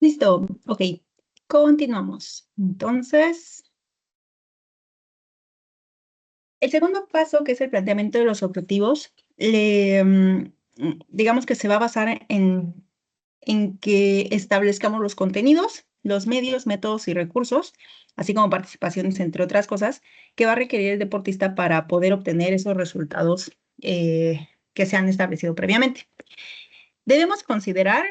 Listo, ok. Continuamos. Entonces, el segundo paso, que es el planteamiento de los objetivos, digamos que se va a basar en que establezcamos los contenidos, los medios, métodos y recursos, así como participaciones, entre otras cosas, que va a requerir el deportista para poder obtener esos resultados que se han establecido previamente. Debemos considerar,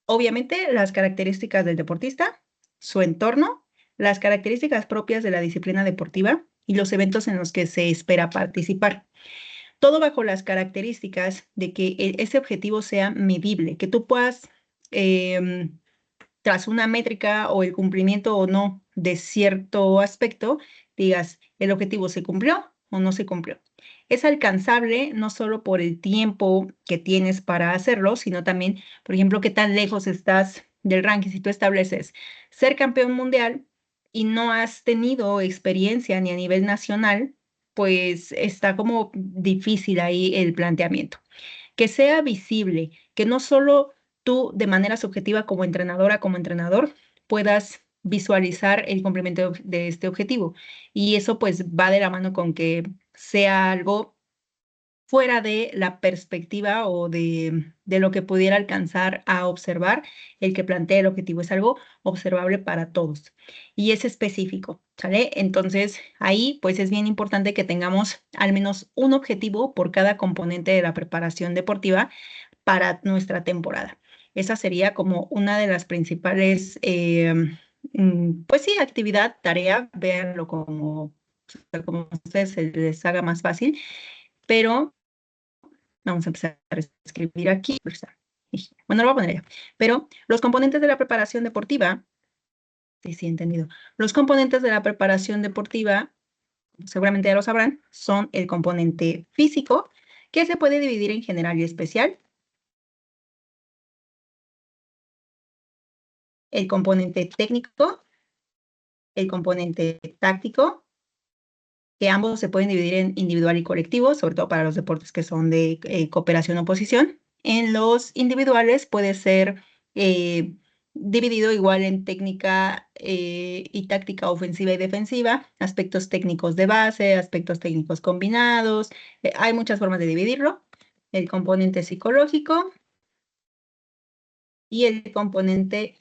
obviamente, las características del deportista, su entorno, las características propias de la disciplina deportiva y los eventos en los que se espera participar. Todo bajo las características de que ese objetivo sea medible, que tú puedas, tras una métrica o el cumplimiento o no de cierto aspecto, digas, el objetivo se cumplió o no se cumplió. Es alcanzable no solo por el tiempo que tienes para hacerlo, sino también, por ejemplo, qué tan lejos estás del ranking. Si tú estableces ser campeón mundial y no has tenido experiencia ni a nivel nacional, pues está como difícil ahí el planteamiento. Que sea visible, que no solo tú de manera subjetiva como entrenadora, como entrenador, puedas visualizar el cumplimiento de este objetivo. Y eso pues va de la mano con que sea algo fuera de la perspectiva o de lo que pudiera alcanzar a observar el que plantea el objetivo. Es algo observable para todos y es específico, ¿sale? Entonces, ahí pues es bien importante que tengamos al menos un objetivo por cada componente de la preparación deportiva para nuestra temporada. Esa sería como una de las principales, pues sí, actividad, tarea, véanlo como a ustedes se les haga más fácil, pero vamos a empezar a escribir aquí. Bueno, lo voy a poner ya. Pero los componentes de la preparación deportiva, sí, entendido. Los componentes de la preparación deportiva, seguramente ya lo sabrán, son el componente físico, que se puede dividir en general y especial. El componente técnico, el componente táctico, que ambos se pueden dividir en individual y colectivo, sobre todo para los deportes que son de cooperación o oposición. En los individuales puede ser dividido igual en técnica y táctica ofensiva y defensiva, aspectos técnicos de base, aspectos técnicos combinados. Hay muchas formas de dividirlo. El componente psicológico y el componente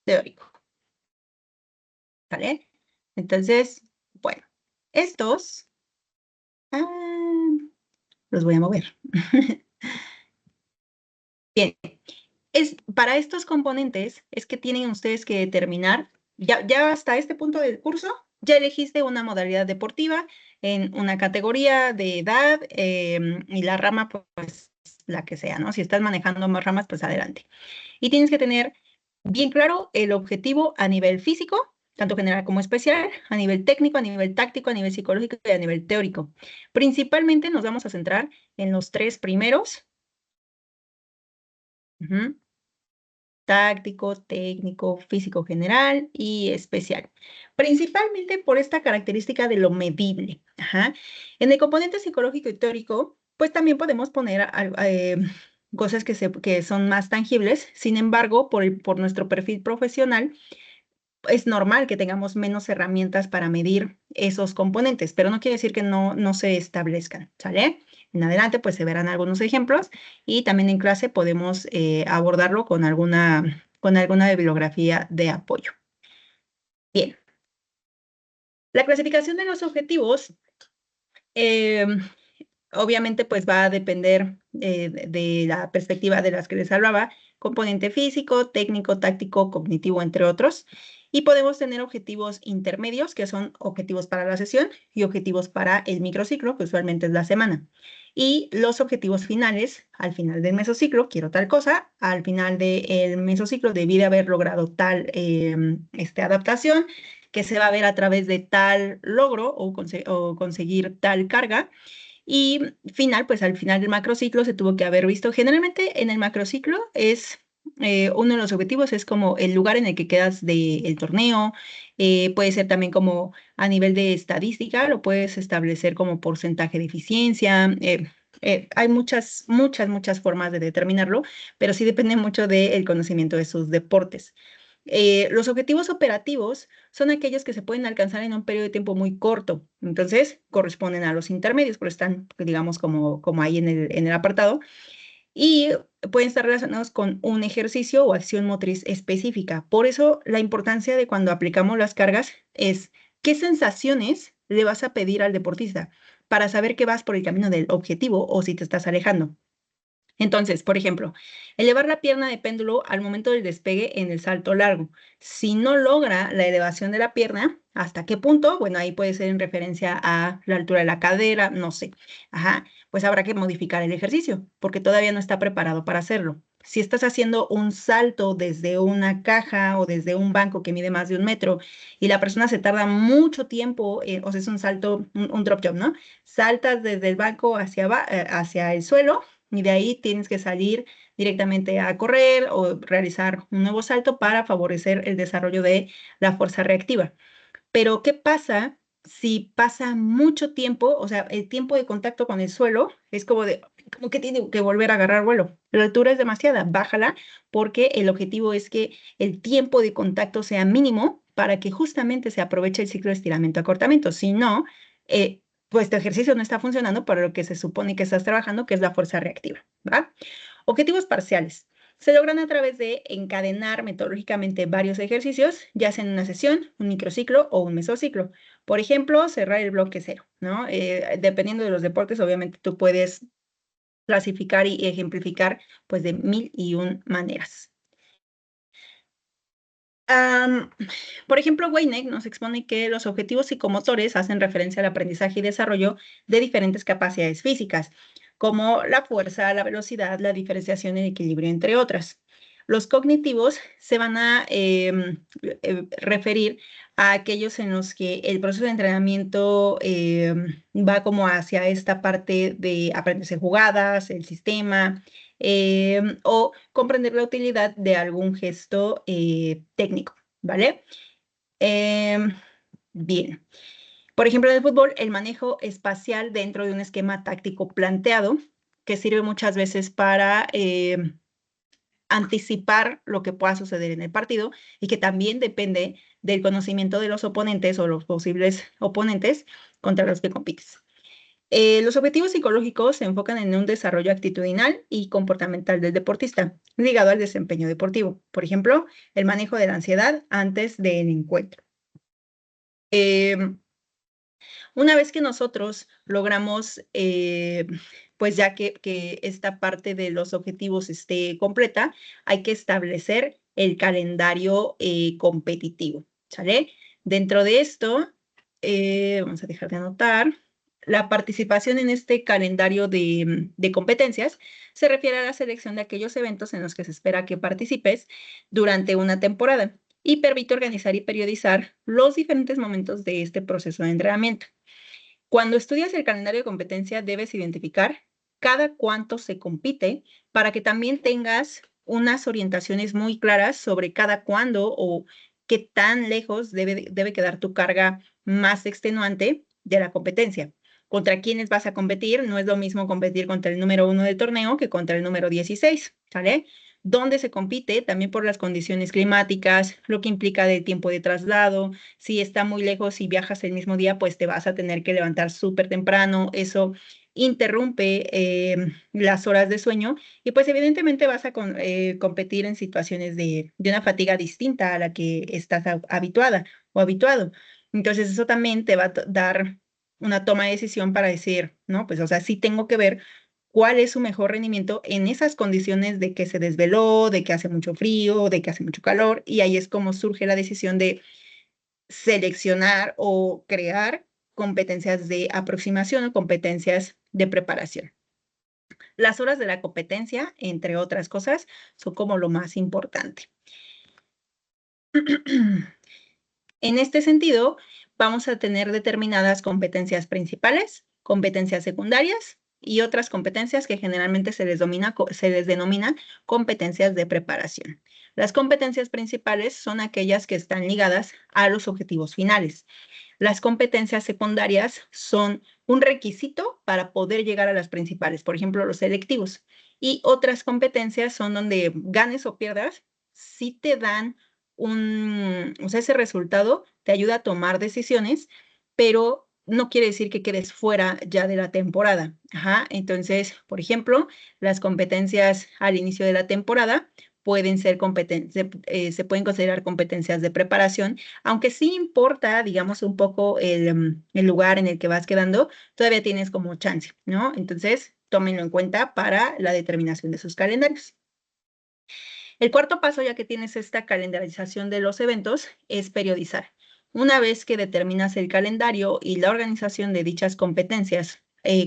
teórico. ¿Vale? Entonces, bueno, estos los voy a mover. Bien, para estos componentes es que tienen ustedes que determinar, ya hasta este punto del curso, ya elegiste una modalidad deportiva en una categoría de edad y la rama, pues la que sea, ¿no? Si estás manejando más ramas, pues adelante. Y tienes que tener bien claro el objetivo a nivel físico, tanto general como especial, a nivel técnico, a nivel táctico, a nivel psicológico y a nivel teórico. Principalmente nos vamos a centrar en los tres primeros. Táctico, técnico, físico general y especial. Principalmente por esta característica de lo medible. En el componente psicológico y teórico, pues también podemos poner cosas que son más tangibles. Sin embargo, por nuestro perfil profesional, es normal que tengamos menos herramientas para medir esos componentes, pero no quiere decir que no se establezcan, ¿sale? En adelante, pues se verán algunos ejemplos y también en clase podemos abordarlo con alguna bibliografía de apoyo. Bien. La clasificación de los objetivos, obviamente, pues va a depender de la perspectiva de las que les hablaba, componente físico, técnico, táctico, cognitivo, entre otros. Y podemos tener objetivos intermedios, que son objetivos para la sesión, y objetivos para el microciclo, que usualmente es la semana. Y los objetivos finales, al final del mesociclo, quiero tal cosa, al final del mesociclo debí de haber logrado tal adaptación, que se va a ver a través de tal logro o conseguir tal carga. Y pues al final del macrociclo se tuvo que haber visto. Generalmente en el macrociclo es uno de los objetivos es como el lugar en el que quedas del torneo. Puede ser también como a nivel de estadística, lo puedes establecer como porcentaje de eficiencia. Hay muchas formas de determinarlo, pero sí depende mucho del conocimiento de sus deportes. Los objetivos operativos son aquellos que se pueden alcanzar en un periodo de tiempo muy corto, entonces corresponden a los intermedios, pero están, digamos, como ahí en el apartado, y pueden estar relacionados con un ejercicio o acción motriz específica. Por eso la importancia de cuando aplicamos las cargas es qué sensaciones le vas a pedir al deportista para saber que vas por el camino del objetivo o si te estás alejando. Entonces, por ejemplo, elevar la pierna de péndulo al momento del despegue en el salto largo. Si no logra la elevación de la pierna, ¿hasta qué punto? Bueno, ahí puede ser en referencia a la altura de la cadera, no sé. Ajá, pues habrá que modificar el ejercicio porque todavía no está preparado para hacerlo. Si estás haciendo un salto desde una caja o desde un banco que mide más de 1 metro y la persona se tarda mucho tiempo, o sea, es un salto, un drop jump, ¿no? Saltas desde el banco hacia el suelo y de ahí tienes que salir directamente a correr o realizar un nuevo salto para favorecer el desarrollo de la fuerza reactiva. Pero, ¿qué pasa si pasa mucho tiempo? O sea, el tiempo de contacto con el suelo es como que tiene que volver a agarrar vuelo. La altura es demasiada, bájala, porque el objetivo es que el tiempo de contacto sea mínimo para que justamente se aproveche el ciclo de estiramiento-acortamiento. Si no, pues tu ejercicio no está funcionando para lo que se supone que estás trabajando, que es la fuerza reactiva, ¿va? Objetivos parciales. Se logran a través de encadenar metodológicamente varios ejercicios, ya sea en una sesión, un microciclo o un mesociclo. Por ejemplo, cerrar el bloque cero, ¿no? Dependiendo de los deportes, obviamente tú puedes clasificar y ejemplificar pues de 1001 maneras. Por ejemplo, Weineck nos expone que los objetivos psicomotores hacen referencia al aprendizaje y desarrollo de diferentes capacidades físicas, como la fuerza, la velocidad, la diferenciación y el equilibrio, entre otras. Los cognitivos se van a referir a aquellos en los que el proceso de entrenamiento va como hacia esta parte de aprenderse jugadas, el sistema, o comprender la utilidad de algún gesto técnico, ¿vale? Em, bien. Por ejemplo, en el fútbol, el manejo espacial dentro de un esquema táctico planteado, que sirve muchas veces para anticipar lo que pueda suceder en el partido y que también depende del conocimiento de los oponentes o los posibles oponentes contra los que compites. Los objetivos psicológicos se enfocan en un desarrollo actitudinal y comportamental del deportista, ligado al desempeño deportivo. Por ejemplo, el manejo de la ansiedad antes del encuentro. Una vez que nosotros logramos, pues ya que esta parte de los objetivos esté completa, hay que establecer el calendario competitivo, ¿sale? Dentro de esto, vamos a dejar de anotar. La participación en este calendario de competencias se refiere a la selección de aquellos eventos en los que se espera que participes durante una temporada y permite organizar y periodizar los diferentes momentos de este proceso de entrenamiento. Cuando estudias el calendario de competencia, debes identificar cada cuánto se compite para que también tengas unas orientaciones muy claras sobre cada cuándo o qué tan lejos debe quedar tu carga más extenuante de la competencia. ¿Contra quiénes vas a competir? No es lo mismo competir contra el número 1 del torneo que contra el número 16, ¿sale? ¿Dónde se compite? También por las condiciones climáticas, lo que implica de tiempo de traslado. Si está muy lejos y viajas el mismo día, pues te vas a tener que levantar súper temprano. Eso interrumpe las horas de sueño y pues evidentemente vas a competir en situaciones de una fatiga distinta a la que estás habituada o habituado. Entonces eso también te va a dar una toma de decisión para decir, ¿no? Pues o sea, sí tengo que ver cuál es su mejor rendimiento en esas condiciones de que se desveló, de que hace mucho frío, de que hace mucho calor, y ahí es como surge la decisión de seleccionar o crear competencias de aproximación o competencias de preparación. Las horas de la competencia, entre otras cosas, son como lo más importante. En este sentido, vamos a tener determinadas competencias principales, competencias secundarias y otras competencias que generalmente se les denomina competencias de preparación. Las competencias principales son aquellas que están ligadas a los objetivos finales. Las competencias secundarias son un requisito para poder llegar a las principales, por ejemplo, los selectivos. Y otras competencias son donde ganes o pierdas, sí te dan o sea, ese resultado te ayuda a tomar decisiones, pero no quiere decir que quedes fuera ya de la temporada. Ajá. Entonces, por ejemplo, las competencias al inicio de la temporada pueden ser se pueden considerar competencias de preparación, aunque sí importa, digamos, un poco el lugar en el que vas quedando, todavía tienes como chance, ¿no? Entonces, tómenlo en cuenta para la determinación de sus calendarios. El cuarto paso, ya que tienes esta calendarización de los eventos, es periodizar. Una vez que determinas el calendario y la organización de dichas competencias,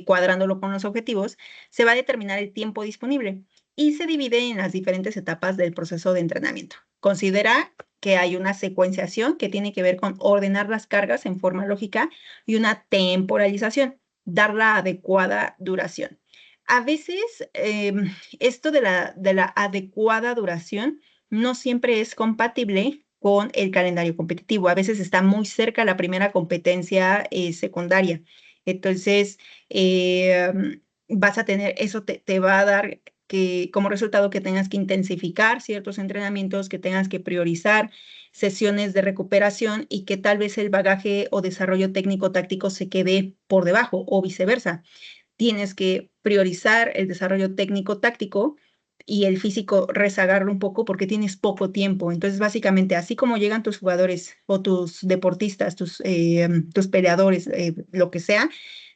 cuadrándolo con los objetivos, se va a determinar el tiempo disponible y se divide en las diferentes etapas del proceso de entrenamiento. Considera que hay una secuenciación que tiene que ver con ordenar las cargas en forma lógica y una temporalización, dar la adecuada duración. A veces esto de la adecuada duración no siempre es compatible con el calendario competitivo. A veces está muy cerca la primera competencia secundaria. Entonces, vas a tener, eso te va a dar que, como resultado que tengas que intensificar ciertos entrenamientos, que tengas que priorizar sesiones de recuperación y que tal vez el bagaje o desarrollo técnico-táctico se quede por debajo o viceversa. Tienes que priorizar el desarrollo técnico-táctico y el físico rezagarlo un poco porque tienes poco tiempo. Entonces, básicamente, así como llegan tus jugadores o tus deportistas, tus peleadores, lo que sea,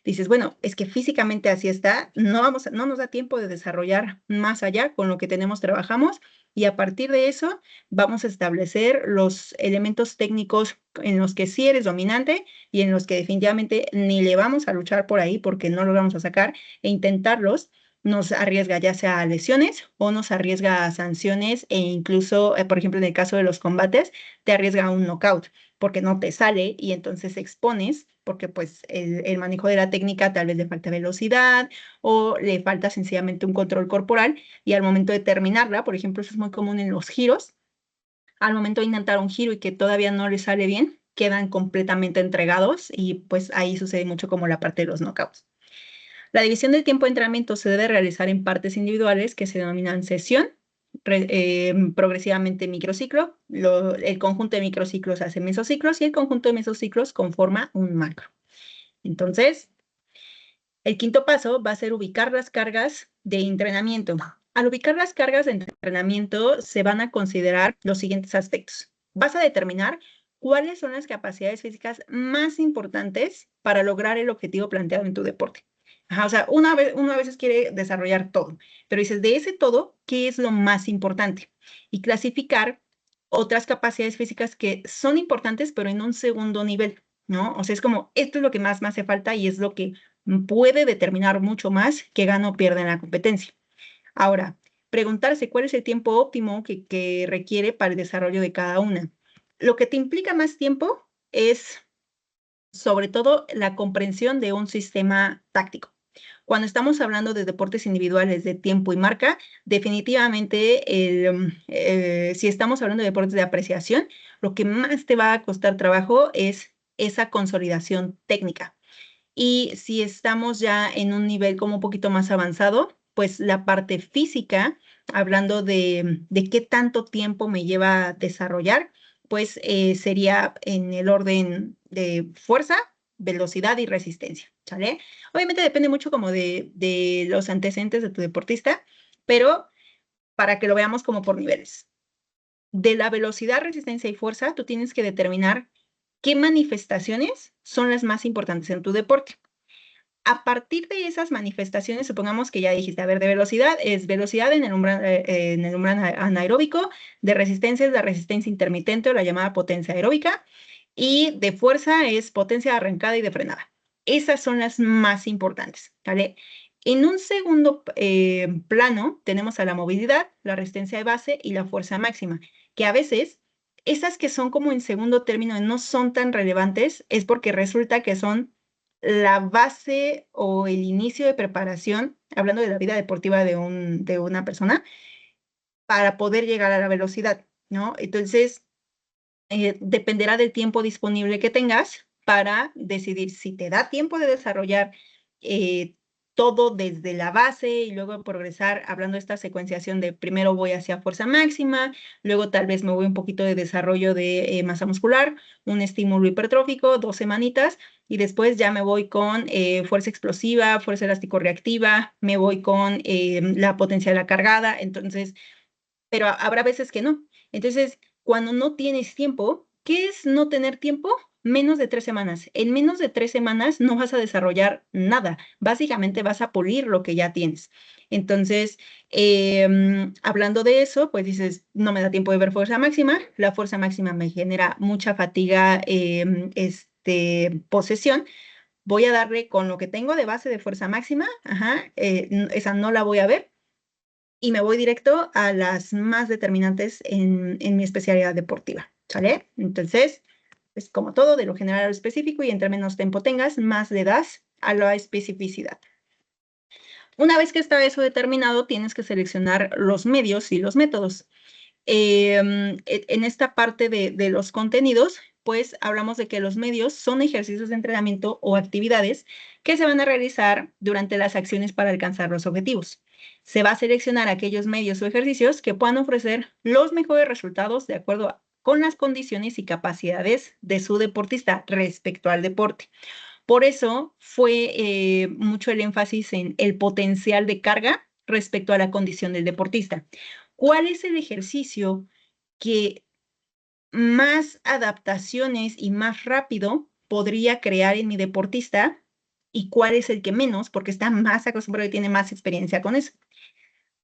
dices, bueno, es que físicamente así está, no nos da tiempo de desarrollar más allá con lo que tenemos, trabajamos, y a partir de eso vamos a establecer los elementos técnicos en los que sí eres dominante y en los que definitivamente ni le vamos a luchar por ahí porque no lo vamos a sacar e intentarlos nos arriesga ya sea a lesiones o nos arriesga a sanciones e incluso, por ejemplo, en el caso de los combates, te arriesga a un knockout porque no te sale y entonces expones porque pues el manejo de la técnica tal vez le falta velocidad o le falta sencillamente un control corporal y al momento de terminarla, por ejemplo, eso es muy común en los giros, al momento de intentar un giro y que todavía no les sale bien, quedan completamente entregados y pues ahí sucede mucho como la parte de los knockouts. La división del tiempo de entrenamiento se debe realizar en partes individuales que se denominan sesión, progresivamente microciclo, el conjunto de microciclos hace mesociclos y el conjunto de mesociclos conforma un macro. Entonces, el quinto paso va a ser ubicar las cargas de entrenamiento. Al ubicar las cargas de entrenamiento se van a considerar los siguientes aspectos. Vas a determinar cuáles son las capacidades físicas más importantes para lograr el objetivo planteado en tu deporte. Ajá, o sea, uno a veces quiere desarrollar todo, pero dices, de ese todo, ¿qué es lo más importante? Y clasificar otras capacidades físicas que son importantes, pero en un segundo nivel, ¿no? O sea, es como, esto es lo que más me hace falta y es lo que puede determinar mucho más que gana o pierde en la competencia. Ahora, preguntarse cuál es el tiempo óptimo que requiere para el desarrollo de cada una. Lo que te implica más tiempo es, sobre todo, la comprensión de un sistema táctico. Cuando estamos hablando de deportes individuales de tiempo y marca, definitivamente si estamos hablando de deportes de apreciación, lo que más te va a costar trabajo es esa consolidación técnica. Y si estamos ya en un nivel como un poquito más avanzado, pues la parte física, hablando de qué tanto tiempo me lleva a desarrollar, pues sería en el orden de fuerza, velocidad y resistencia, ¿sale? Obviamente depende mucho como de los antecedentes de tu deportista, pero para que lo veamos como por niveles. De la velocidad, resistencia y fuerza, tú tienes que determinar qué manifestaciones son las más importantes en tu deporte. A partir de esas manifestaciones, supongamos que ya dijiste, a ver, de velocidad es velocidad en el umbral anaeróbico, de resistencia es la resistencia intermitente o la llamada potencia aeróbica, y de fuerza es potencia de arrancada y de frenada. Esas son las más importantes, ¿vale? En un segundo plano tenemos a la movilidad, la resistencia de base y la fuerza máxima, que a veces esas que son como en segundo término no son tan relevantes, es porque resulta que son la base o el inicio de preparación, hablando de la vida deportiva de una persona, para poder llegar a la velocidad, ¿no? Entonces, dependerá del tiempo disponible que tengas para decidir si te da tiempo de desarrollar todo desde la base y luego progresar hablando de esta secuenciación de primero voy hacia fuerza máxima, luego tal vez me voy un poquito de desarrollo de masa muscular, un estímulo hipertrófico, 2 semanitas, y después ya me voy con fuerza explosiva, fuerza elástico-reactiva, me voy con la potencia de la cargada, entonces, pero habrá veces que no. Entonces, cuando no tienes tiempo, ¿qué es no tener tiempo? Menos de 3 semanas. En menos de 3 semanas no vas a desarrollar nada. Básicamente vas a pulir lo que ya tienes. Entonces, hablando de eso, pues dices, no me da tiempo de ver fuerza máxima. La fuerza máxima me genera mucha fatiga, posesión. Voy a darle con lo que tengo de base de fuerza máxima. Ajá, esa no la voy a ver y me voy directo a las más determinantes en mi especialidad deportiva, ¿sale? Entonces, es como todo, de lo general a lo específico, y entre menos tiempo tengas, más le das a la especificidad. Una vez que está eso determinado, tienes que seleccionar los medios y los métodos. En esta parte de los contenidos, pues hablamos de que los medios son ejercicios de entrenamiento o actividades que se van a realizar durante las acciones para alcanzar los objetivos. Se va a seleccionar aquellos medios o ejercicios que puedan ofrecer los mejores resultados de acuerdo con las condiciones y capacidades de su deportista respecto al deporte. Por eso fue mucho el énfasis en el potencial de carga respecto a la condición del deportista. ¿Cuál es el ejercicio que más adaptaciones y más rápido podría crear en mi deportista? ¿Y cuál es el que menos? Porque está más acostumbrado y tiene más experiencia con eso.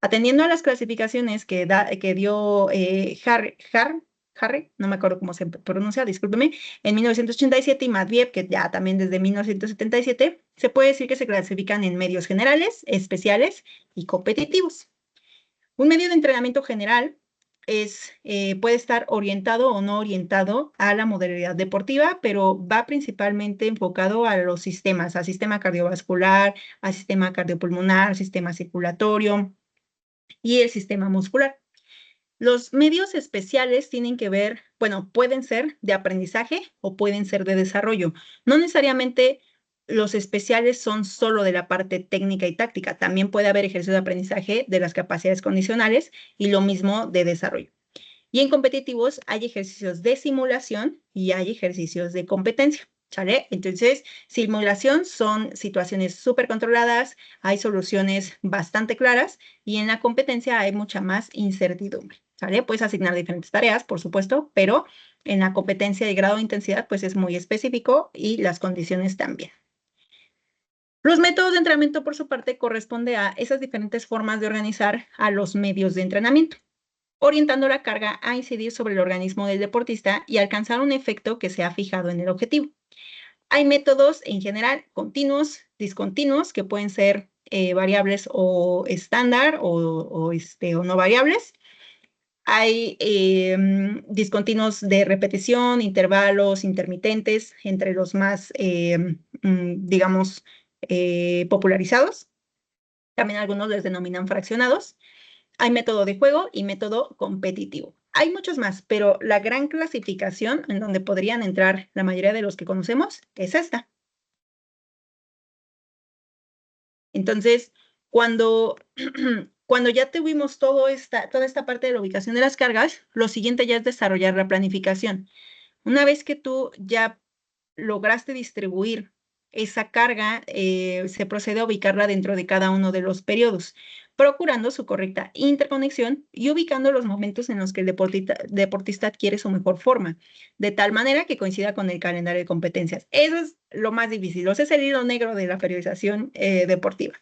Atendiendo a las clasificaciones que dio Harry, no me acuerdo cómo se pronuncia, discúlpeme, en 1987, y Matveev, que ya también desde 1977, se puede decir que se clasifican en medios generales, especiales y competitivos. Un medio de entrenamiento general puede estar orientado o no orientado a la modalidad deportiva, pero va principalmente enfocado a los sistemas, al sistema cardiovascular, al sistema cardiopulmonar, sistema circulatorio y el sistema muscular. Los medios especiales tienen que ver, bueno, pueden ser de aprendizaje o pueden ser de desarrollo. No necesariamente los especiales son solo de la parte técnica y táctica. También puede haber ejercicio de aprendizaje de las capacidades condicionales y lo mismo de desarrollo. Y en competitivos hay ejercicios de simulación y hay ejercicios de competencia. ¿Sale? Entonces, simulación son situaciones súper controladas, hay soluciones bastante claras, y en la competencia hay mucha más incertidumbre. ¿Sale? Puedes asignar diferentes tareas, por supuesto, pero en la competencia de grado de intensidad, pues es muy específico, y las condiciones también. Los métodos de entrenamiento, por su parte, corresponde a esas diferentes formas de organizar a los medios de entrenamiento, orientando la carga a incidir sobre el organismo del deportista y alcanzar un efecto que se ha fijado en el objetivo. Hay métodos en general continuos, discontinuos, que pueden ser variables o estándar o no variables. Hay discontinuos de repetición, intervalos, intermitentes, entre los más, digamos, popularizados. También algunos les denominan fraccionados. Hay método de juego y método competitivo. Hay muchos más, pero la gran clasificación en donde podrían entrar la mayoría de los que conocemos es esta. Entonces, cuando, cuando ya tuvimos toda esta parte de la ubicación de las cargas, lo siguiente ya es desarrollar la planificación. Una vez que tú ya lograste distribuir esa carga, se procede a ubicarla dentro de cada uno de los periodos, procurando su correcta interconexión y ubicando los momentos en los que el deportista adquiere su mejor forma, de tal manera que coincida con el calendario de competencias. Eso es lo más difícil, ese es el hilo negro de la periodización deportiva.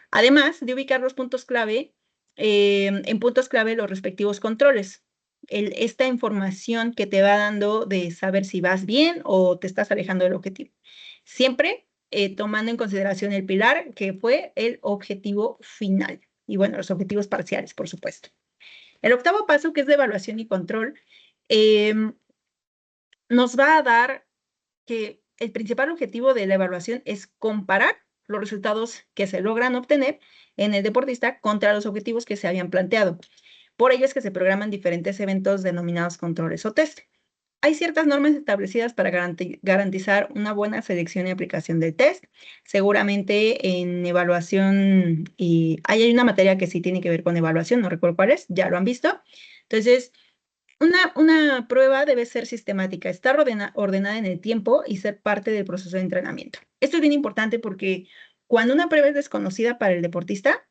Además de ubicar los puntos clave, en puntos clave los respectivos controles. Esta información que te va dando de saber si vas bien o te estás alejando del objetivo. Siempre tomando en consideración el pilar que fue el objetivo final. Y bueno, los objetivos parciales, por supuesto. El octavo paso, que es de evaluación y control, nos va a dar que el principal objetivo de la evaluación es comparar los resultados que se logran obtener en el deportista contra los objetivos que se habían planteado. Por ello es que se programan diferentes eventos denominados controles o test. Hay ciertas normas establecidas para garantizar una buena selección y aplicación del test. Seguramente en evaluación, y hay una materia que sí tiene que ver con evaluación, no recuerdo cuál es, ya lo han visto. Entonces, una prueba debe ser sistemática, estar ordenada en el tiempo y ser parte del proceso de entrenamiento. Esto es bien importante porque cuando una prueba es desconocida para el deportista,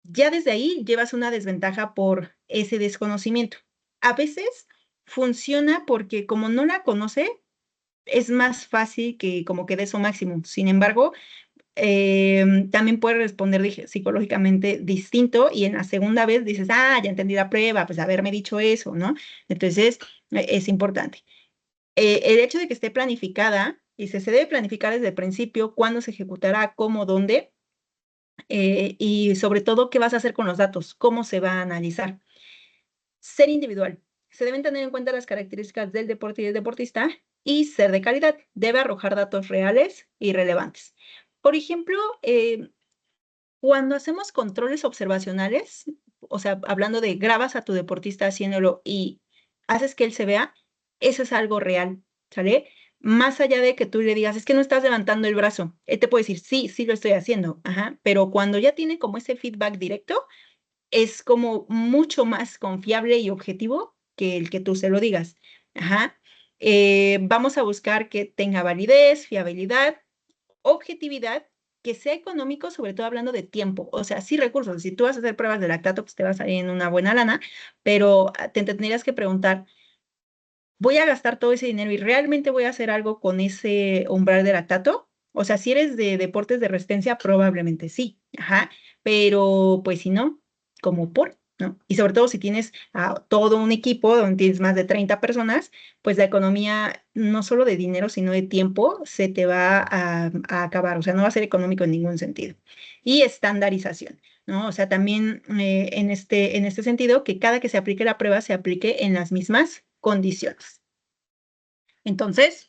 ya desde ahí llevas una desventaja por ese desconocimiento. A veces funciona porque como no la conoce, es más fácil que como que dé su máximo. Sin embargo, también puede responder psicológicamente distinto y en la segunda vez dices, ah, ya entendí la prueba, pues haberme dicho eso, ¿no? Entonces, es importante. El hecho de que esté planificada, y se debe planificar desde el principio cuándo se ejecutará, cómo, dónde, y sobre todo qué vas a hacer con los datos, cómo se va a analizar. Ser individual. Se deben tener en cuenta las características del deporte y del deportista y ser de calidad. Debe arrojar datos reales y relevantes. Por ejemplo, cuando hacemos controles observacionales, o sea, hablando de grabas a tu deportista haciéndolo y haces que él se vea, eso es algo real, ¿sale? Más allá de que tú le digas, es que no estás levantando el brazo, él te puede decir, sí, sí lo estoy haciendo, ajá, pero cuando ya tiene como ese feedback directo, es como mucho más confiable y objetivo que el que tú se lo digas. Ajá. Vamos a buscar que tenga validez, fiabilidad, objetividad, que sea económico, sobre todo hablando de tiempo, o sea, sí recursos. Si tú vas a hacer pruebas de lactato, pues te va a salir en una buena lana, pero te tendrías que preguntar, ¿voy a gastar todo ese dinero y realmente voy a hacer algo con ese umbral de lactato? O sea, si eres de deportes de resistencia, probablemente sí, ajá, pero pues si no, como por, ¿no? Y sobre todo si tienes a todo un equipo donde tienes más de 30 personas, pues la economía, no solo de dinero, sino de tiempo, se te va a acabar, o sea, no va a ser económico en ningún sentido. Y estandarización, ¿no? O sea, también en este sentido, que cada que se aplique la prueba se aplique en las mismas condiciones. Entonces,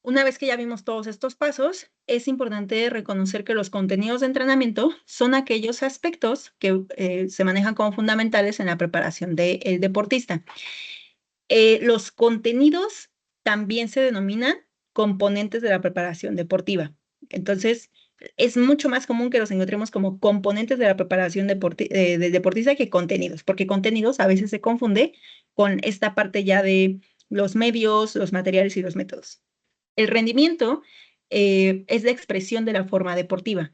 una vez que ya vimos todos estos pasos, es importante reconocer que los contenidos de entrenamiento son aquellos aspectos que se manejan como fundamentales en la preparación del deportista. Los contenidos también se denominan componentes de la preparación deportiva. Entonces, es mucho más común que los encontremos como componentes de la preparación del deportista que contenidos, porque contenidos a veces se confunde con esta parte ya de los medios, los materiales y los métodos. El rendimiento es la expresión de la forma deportiva.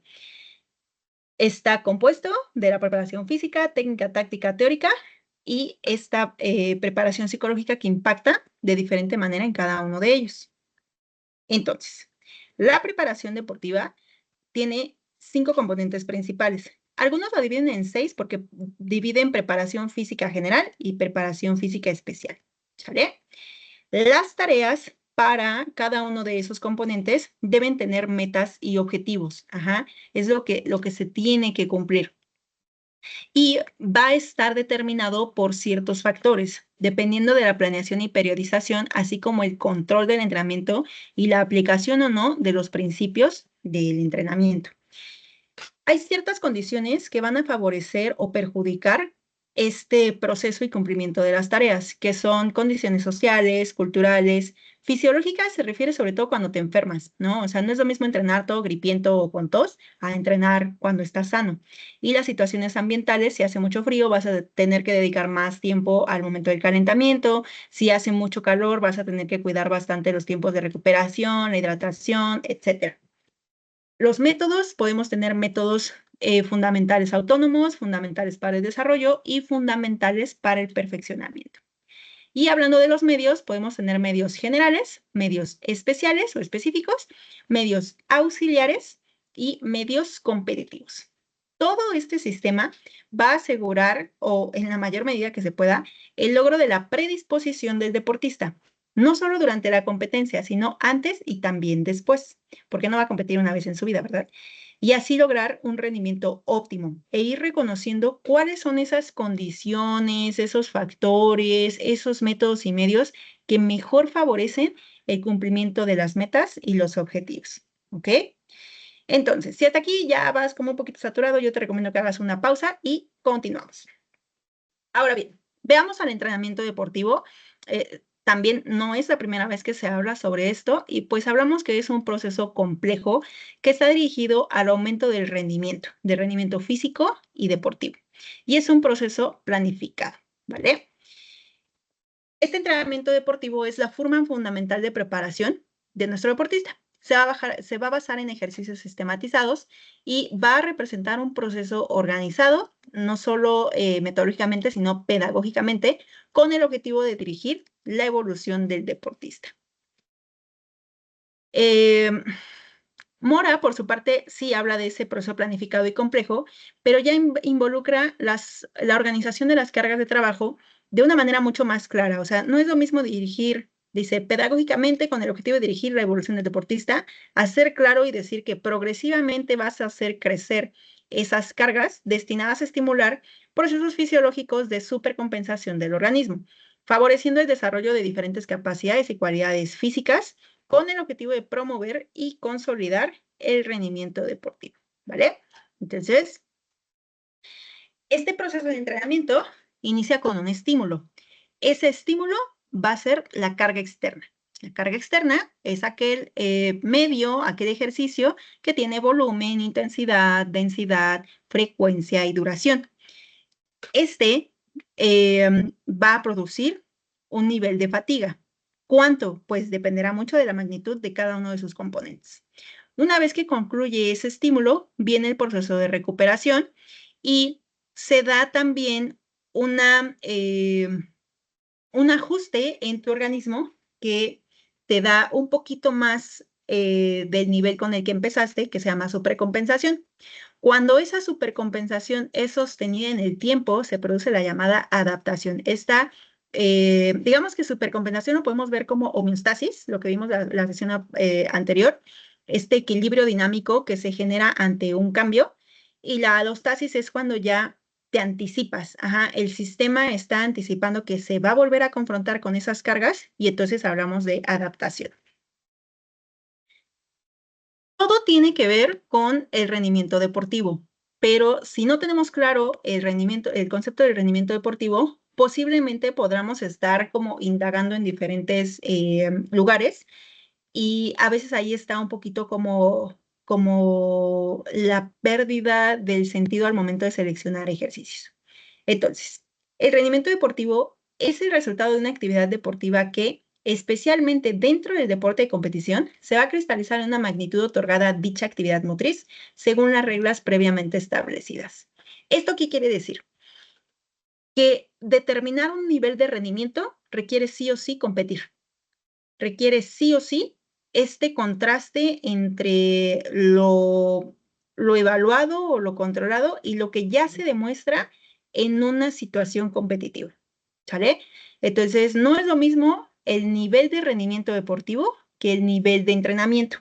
Está compuesto de la preparación física, técnica, táctica, teórica y esta preparación psicológica que impacta de diferente manera en cada uno de ellos. Entonces, la preparación deportiva tiene 5 componentes principales. Algunos lo dividen en 6 porque dividen preparación física general y preparación física especial. ¿Sale? Las tareas para cada uno de esos componentes deben tener metas y objetivos. Ajá. Es lo que se tiene que cumplir. Y va a estar determinado por ciertos factores, dependiendo de la planeación y periodización, así como el control del entrenamiento y la aplicación o no de los principios del entrenamiento. Hay ciertas condiciones que van a favorecer o perjudicar este proceso y cumplimiento de las tareas, que son condiciones sociales, culturales, fisiológicas, se refiere sobre todo cuando te enfermas, ¿no? O sea, no es lo mismo entrenar todo gripiento o con tos a entrenar cuando estás sano. Y las situaciones ambientales, si hace mucho frío, vas a tener que dedicar más tiempo al momento del calentamiento. Si hace mucho calor, vas a tener que cuidar bastante los tiempos de recuperación, la hidratación, etcétera. Los métodos, podemos tener métodos fundamentales autónomos, fundamentales para el desarrollo y fundamentales para el perfeccionamiento. Y hablando de los medios, podemos tener medios generales, medios especiales o específicos, medios auxiliares y medios competitivos. Todo este sistema va a asegurar, o en la mayor medida que se pueda, el logro de la predisposición del deportista, no solo durante la competencia, sino antes y también después, porque no va a competir una vez en su vida, ¿verdad? Y así lograr un rendimiento óptimo e ir reconociendo cuáles son esas condiciones, esos factores, esos métodos y medios que mejor favorecen el cumplimiento de las metas y los objetivos. ¿Ok? Entonces, si hasta aquí ya vas como un poquito saturado, yo te recomiendo que hagas una pausa y continuamos. Ahora bien, veamos al entrenamiento deportivo. también no es la primera vez que se habla sobre esto y pues hablamos que es un proceso complejo que está dirigido al aumento del rendimiento físico y deportivo. Y es un proceso planificado, ¿vale? Este entrenamiento deportivo es la forma fundamental de preparación de nuestro deportista. Se va a basar en ejercicios sistematizados y va a representar un proceso organizado, no solo metodológicamente, sino pedagógicamente, con el objetivo de dirigir la evolución del deportista. Mora, por su parte, sí habla de ese proceso planificado y complejo, pero ya involucra la organización de las cargas de trabajo de una manera mucho más clara. O sea, no es lo mismo dirigir, dice, pedagógicamente con el objetivo de dirigir la evolución del deportista, hacer claro y decir que progresivamente vas a hacer crecer esas cargas destinadas a estimular procesos fisiológicos de supercompensación del organismo, favoreciendo el desarrollo de diferentes capacidades y cualidades físicas con el objetivo de promover y consolidar el rendimiento deportivo, ¿vale? Entonces, este proceso de entrenamiento inicia con un estímulo. Ese estímulo va a ser la carga externa. La carga externa es aquel medio, aquel ejercicio que tiene volumen, intensidad, densidad, frecuencia y duración. Este va a producir un nivel de fatiga. ¿Cuánto? Pues dependerá mucho de la magnitud de cada uno de sus componentes. Una vez que concluye ese estímulo, viene el proceso de recuperación y se da también un ajuste en tu organismo que te da un poquito más del nivel con el que empezaste, que se llama supercompensación. Cuando esa supercompensación es sostenida en el tiempo, se produce la llamada adaptación. Digamos que supercompensación lo podemos ver como homeostasis, lo que vimos la sesión anterior, este equilibrio dinámico que se genera ante un cambio, y la alostasis es cuando ya te anticipas, el sistema está anticipando que se va a volver a confrontar con esas cargas y entonces hablamos de adaptación. Todo tiene que ver con el rendimiento deportivo, pero si no tenemos claro el concepto del rendimiento deportivo, posiblemente podamos estar como indagando en diferentes lugares y a veces ahí está un poquito como la pérdida del sentido al momento de seleccionar ejercicios. Entonces, el rendimiento deportivo es el resultado de una actividad deportiva que, especialmente dentro del deporte de competición, se va a cristalizar en una magnitud otorgada a dicha actividad motriz según las reglas previamente establecidas. ¿Esto qué quiere decir? Que determinar un nivel de rendimiento requiere sí o sí competir. Requiere sí o sí este contraste entre lo evaluado o lo controlado y lo que ya se demuestra en una situación competitiva, ¿sale? Entonces, no es lo mismo el nivel de rendimiento deportivo que el nivel de entrenamiento.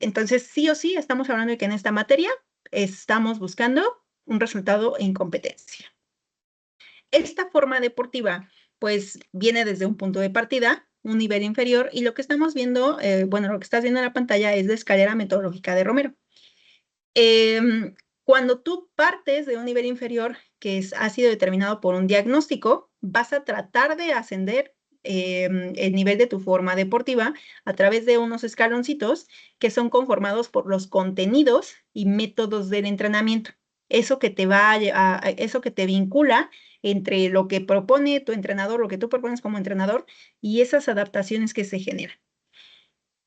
Entonces, sí o sí, estamos hablando de que en esta materia estamos buscando un resultado en competencia. Esta forma deportiva, pues, viene desde un punto de partida, un nivel inferior, y lo que estamos viendo, lo que estás viendo en la pantalla es la escalera metodológica de Romero. Cuando tú partes de un nivel inferior ha sido determinado por un diagnóstico, vas a tratar de ascender el nivel de tu forma deportiva a través de unos escaloncitos que son conformados por los contenidos y métodos del entrenamiento. Eso que eso que te vincula entre lo que propone tu entrenador, lo que tú propones como entrenador y esas adaptaciones que se generan.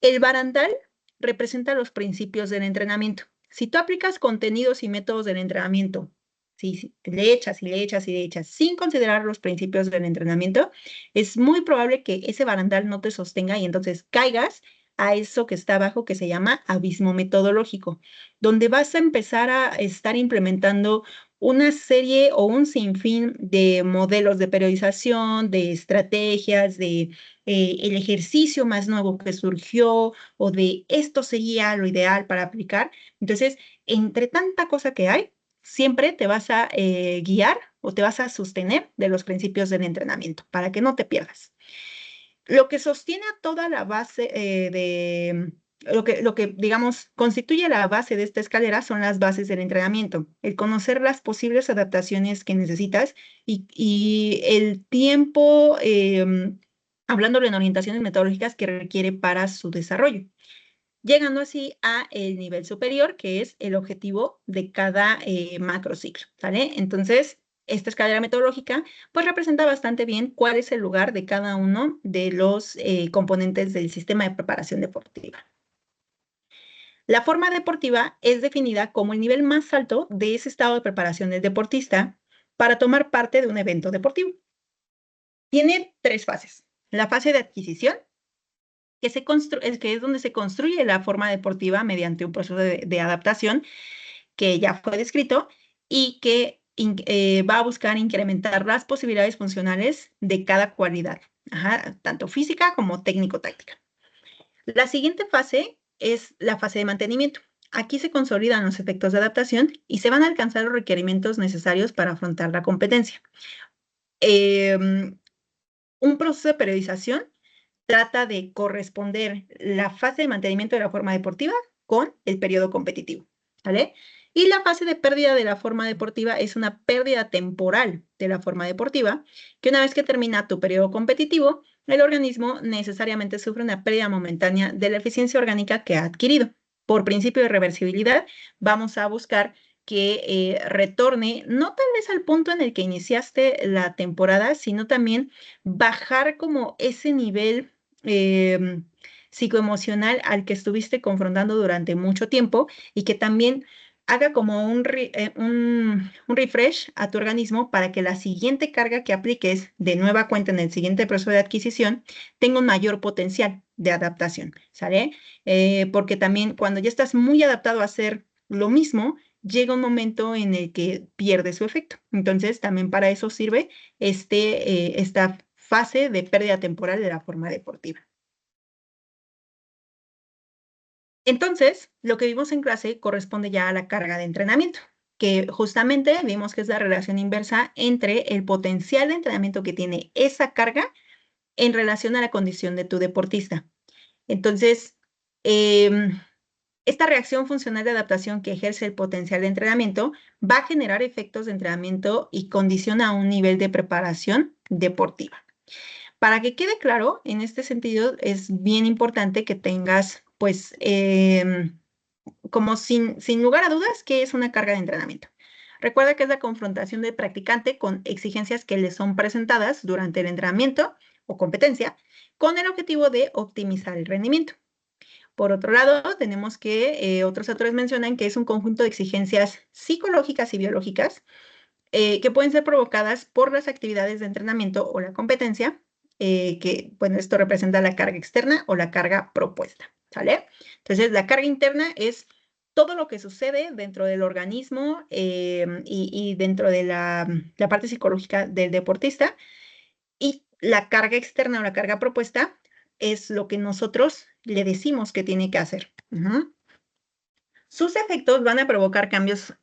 El barandal representa los principios del entrenamiento. Si tú aplicas contenidos y métodos del entrenamiento, si le echas y le echas y le echas sin considerar los principios del entrenamiento, es muy probable que ese barandal no te sostenga y entonces caigas a eso que está abajo que se llama abismo metodológico, donde vas a empezar a estar implementando una serie o un sinfín de modelos de periodización, de estrategias, de el ejercicio más nuevo que surgió o de esto sería lo ideal para aplicar. Entonces, entre tanta cosa que hay, siempre te vas a guiar o te vas a sostener de los principios del entrenamiento para que no te pierdas. Lo que sostiene a toda la base lo que, digamos, constituye la base de esta escalera son las bases del entrenamiento, el conocer las posibles adaptaciones que necesitas y el tiempo hablándolo en orientaciones metodológicas que requiere para su desarrollo, llegando así a el nivel superior, que es el objetivo de cada macrociclo, ¿sale? Entonces, esta escalera metodológica pues representa bastante bien cuál es el lugar de cada uno de los componentes del sistema de preparación deportiva. La forma deportiva es definida como el nivel más alto de ese estado de preparación del deportista para tomar parte de un evento deportivo. Tiene 3 fases. La fase de adquisición, que es donde se construye la forma deportiva mediante un proceso de adaptación que ya fue descrito y que va a buscar incrementar las posibilidades funcionales de cada cualidad, tanto física como técnico-táctica. La siguiente fase es la fase de mantenimiento. Aquí se consolidan los efectos de adaptación y se van a alcanzar los requerimientos necesarios para afrontar la competencia. Un proceso de periodización trata de corresponder la fase de mantenimiento de la forma deportiva con el periodo competitivo, ¿vale? Y la fase de pérdida de la forma deportiva es una pérdida temporal de la forma deportiva, que una vez que termina tu periodo competitivo, el organismo necesariamente sufre una pérdida momentánea de la eficiencia orgánica que ha adquirido. Por principio de reversibilidad, vamos a buscar que retorne, no tal vez al punto en el que iniciaste la temporada, sino también bajar como ese nivel psicoemocional al que estuviste confrontando durante mucho tiempo y que también haga como un refresh a tu organismo para que la siguiente carga que apliques de nueva cuenta en el siguiente proceso de adquisición tenga un mayor potencial de adaptación, ¿sale? Porque también cuando ya estás muy adaptado a hacer lo mismo, llega un momento en el que pierde su efecto. Entonces, también para eso sirve esta fase de pérdida temporal de la forma deportiva. Entonces, lo que vimos en clase corresponde ya a la carga de entrenamiento, que justamente vimos que es la relación inversa entre el potencial de entrenamiento que tiene esa carga en relación a la condición de tu deportista. Entonces, esta reacción funcional de adaptación que ejerce el potencial de entrenamiento va a generar efectos de entrenamiento y condiciona un nivel de preparación deportiva. Para que quede claro, en este sentido es bien importante que tengas, pues, como sin lugar a dudas, qué es una carga de entrenamiento. Recuerda que es la confrontación del practicante con exigencias que le son presentadas durante el entrenamiento o competencia con el objetivo de optimizar el rendimiento. Por otro lado, tenemos que otros autores mencionan que es un conjunto de exigencias psicológicas y biológicas que pueden ser provocadas por las actividades de entrenamiento o la competencia, que, bueno, esto representa la carga externa o la carga propuesta, ¿sale? Entonces, la carga interna es todo lo que sucede dentro del organismo y dentro de la parte psicológica del deportista, y la carga externa o la carga propuesta es lo que nosotros le decimos que tiene que hacer. Sus efectos van a provocar cambios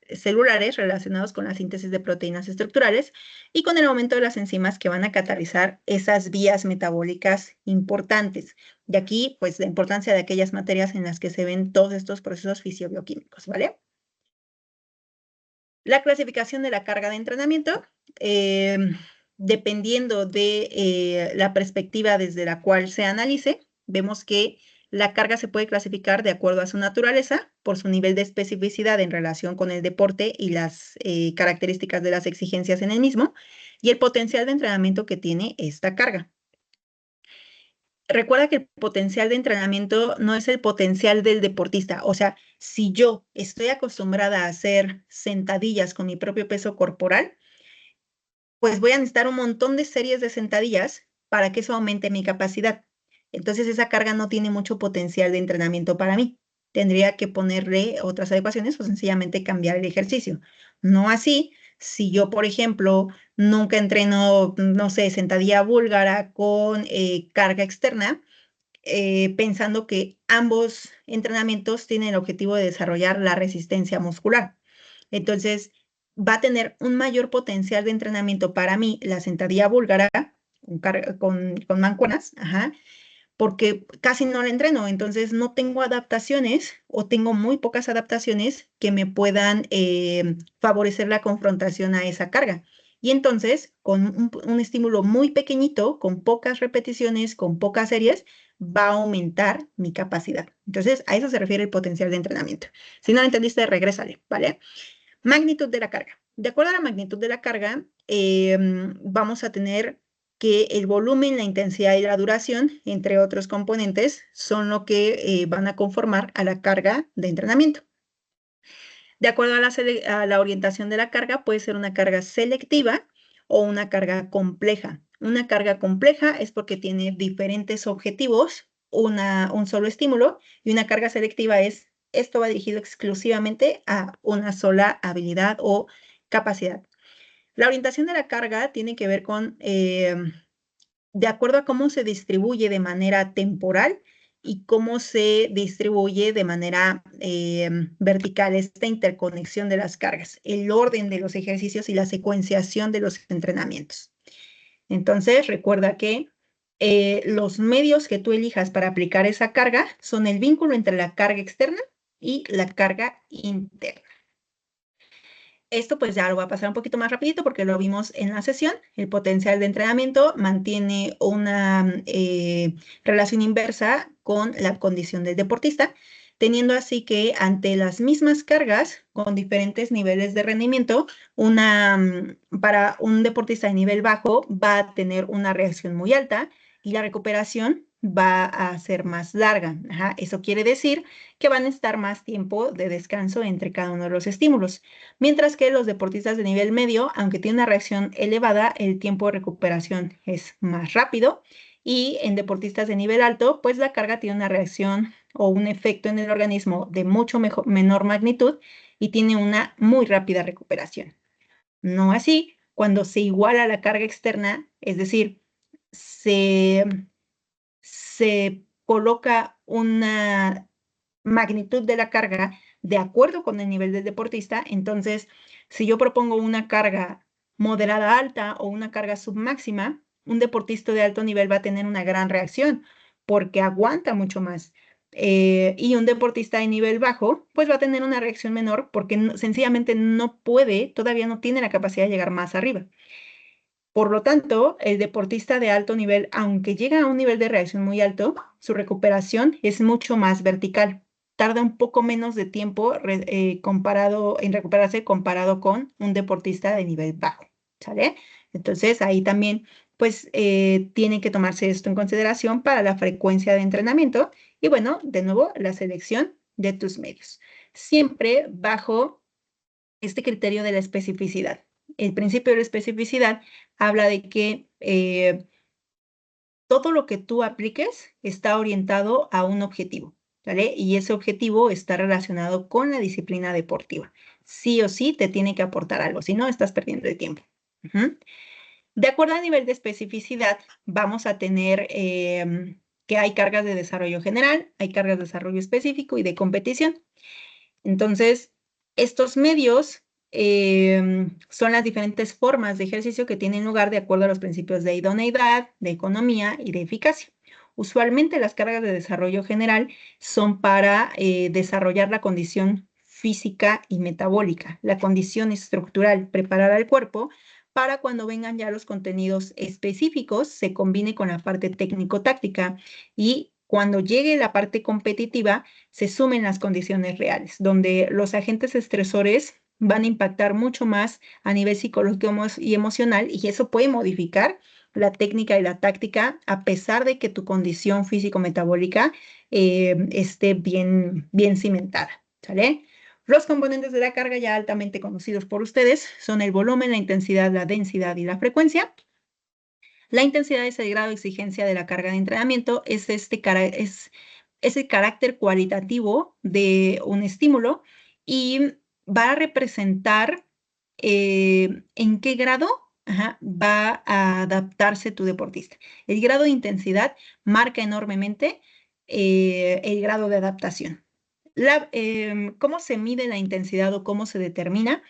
celulares relacionados con la síntesis de proteínas estructurales y con el aumento de las enzimas que van a catalizar esas vías metabólicas importantes. De aquí, pues, la importancia de aquellas materias en las que se ven todos estos procesos fisiobioquímicos, ¿vale? La clasificación de la carga de entrenamiento, dependiendo de la perspectiva desde la cual se analice, vemos que la carga se puede clasificar de acuerdo a su naturaleza, por su nivel de especificidad en relación con el deporte y las características de las exigencias en el mismo, y el potencial de entrenamiento que tiene esta carga. Recuerda que el potencial de entrenamiento no es el potencial del deportista. O sea, si yo estoy acostumbrada a hacer sentadillas con mi propio peso corporal, pues voy a necesitar un montón de series de sentadillas para que eso aumente mi capacidad. Entonces, esa carga no tiene mucho potencial de entrenamiento para mí. Tendría que ponerle otras adecuaciones o sencillamente cambiar el ejercicio. No así, si yo, por ejemplo, nunca entreno, no sé, sentadilla búlgara con carga externa, pensando que ambos entrenamientos tienen el objetivo de desarrollar la resistencia muscular. Entonces, va a tener un mayor potencial de entrenamiento para mí la sentadilla búlgara con mancuernas, porque casi no la entreno, entonces no tengo adaptaciones o tengo muy pocas adaptaciones que me puedan favorecer la confrontación a esa carga. Y entonces, con un estímulo muy pequeñito, con pocas repeticiones, con pocas series, va a aumentar mi capacidad. Entonces, a eso se refiere el potencial de entrenamiento. Si no lo entendiste, regrésale, ¿vale? Magnitud de la carga. De acuerdo a la magnitud de la carga, vamos a tener que el volumen, la intensidad y la duración, entre otros componentes, son lo que van a conformar a la carga de entrenamiento. De acuerdo a la orientación de la carga, puede ser una carga selectiva o una carga compleja. Una carga compleja es porque tiene diferentes objetivos, un solo estímulo, y una carga selectiva es, esto va dirigido exclusivamente a una sola habilidad o capacidad. La orientación de la carga tiene que ver con, de acuerdo a cómo se distribuye de manera temporal y cómo se distribuye de manera vertical esta interconexión de las cargas, el orden de los ejercicios y la secuenciación de los entrenamientos. Entonces, recuerda que los medios que tú elijas para aplicar esa carga son el vínculo entre la carga externa y la carga interna. Esto pues ya lo voy a pasar un poquito más rapidito porque lo vimos en la sesión. El potencial de entrenamiento mantiene una relación inversa con la condición del deportista, teniendo así que ante las mismas cargas con diferentes niveles de rendimiento, para un deportista de nivel bajo va a tener una reacción muy alta y la recuperación va a ser más larga. Ajá, eso quiere decir que van a estar más tiempo de descanso entre cada uno de los estímulos. Mientras que los deportistas de nivel medio, aunque tienen una reacción elevada, el tiempo de recuperación es más rápido. Y en deportistas de nivel alto, pues la carga tiene una reacción o un efecto en el organismo de mucho menor magnitud y tiene una muy rápida recuperación. No así cuando se iguala la carga externa, es decir, se coloca una magnitud de la carga de acuerdo con el nivel del deportista. Entonces, si yo propongo una carga moderada alta o una carga submáxima, un deportista de alto nivel va a tener una gran reacción porque aguanta mucho más. Y un deportista de nivel bajo, pues va a tener una reacción menor porque sencillamente no puede, todavía no tiene la capacidad de llegar más arriba. Por lo tanto, el deportista de alto nivel, aunque llega a un nivel de reacción muy alto, su recuperación es mucho más vertical. Tarda un poco menos de tiempo en recuperarse comparado con un deportista de nivel bajo, ¿sale? Entonces, ahí también, pues, tiene que tomarse esto en consideración para la frecuencia de entrenamiento y, bueno, de nuevo, la selección de tus medios. Siempre bajo este criterio de la especificidad. El principio de la especificidad habla de que todo lo que tú apliques está orientado a un objetivo, ¿vale? Y ese objetivo está relacionado con la disciplina deportiva. Sí o sí te tiene que aportar algo, si no, estás perdiendo el tiempo. De acuerdo al nivel de especificidad, vamos a tener que hay cargas de desarrollo general, hay cargas de desarrollo específico y de competición. Entonces, estos medios son las diferentes formas de ejercicio que tienen lugar de acuerdo a los principios de idoneidad, de economía y de eficacia. Usualmente las cargas de desarrollo general son para desarrollar la condición física y metabólica, la condición estructural, preparar al cuerpo para cuando vengan ya los contenidos específicos, se combine con la parte técnico-táctica y cuando llegue la parte competitiva, se sumen las condiciones reales, donde los agentes estresores van a impactar mucho más a nivel psicológico y emocional y eso puede modificar la técnica y la táctica a pesar de que tu condición físico-metabólica esté bien, bien cimentada, ¿sale? Los componentes de la carga ya altamente conocidos por ustedes son el volumen, la intensidad, la densidad y la frecuencia. La intensidad es el grado de exigencia de la carga de entrenamiento, es el carácter cualitativo de un estímulo y va a representar en qué grado va a adaptarse tu deportista. El grado de intensidad marca enormemente el grado de adaptación. ¿Cómo se mide la intensidad o cómo se determina?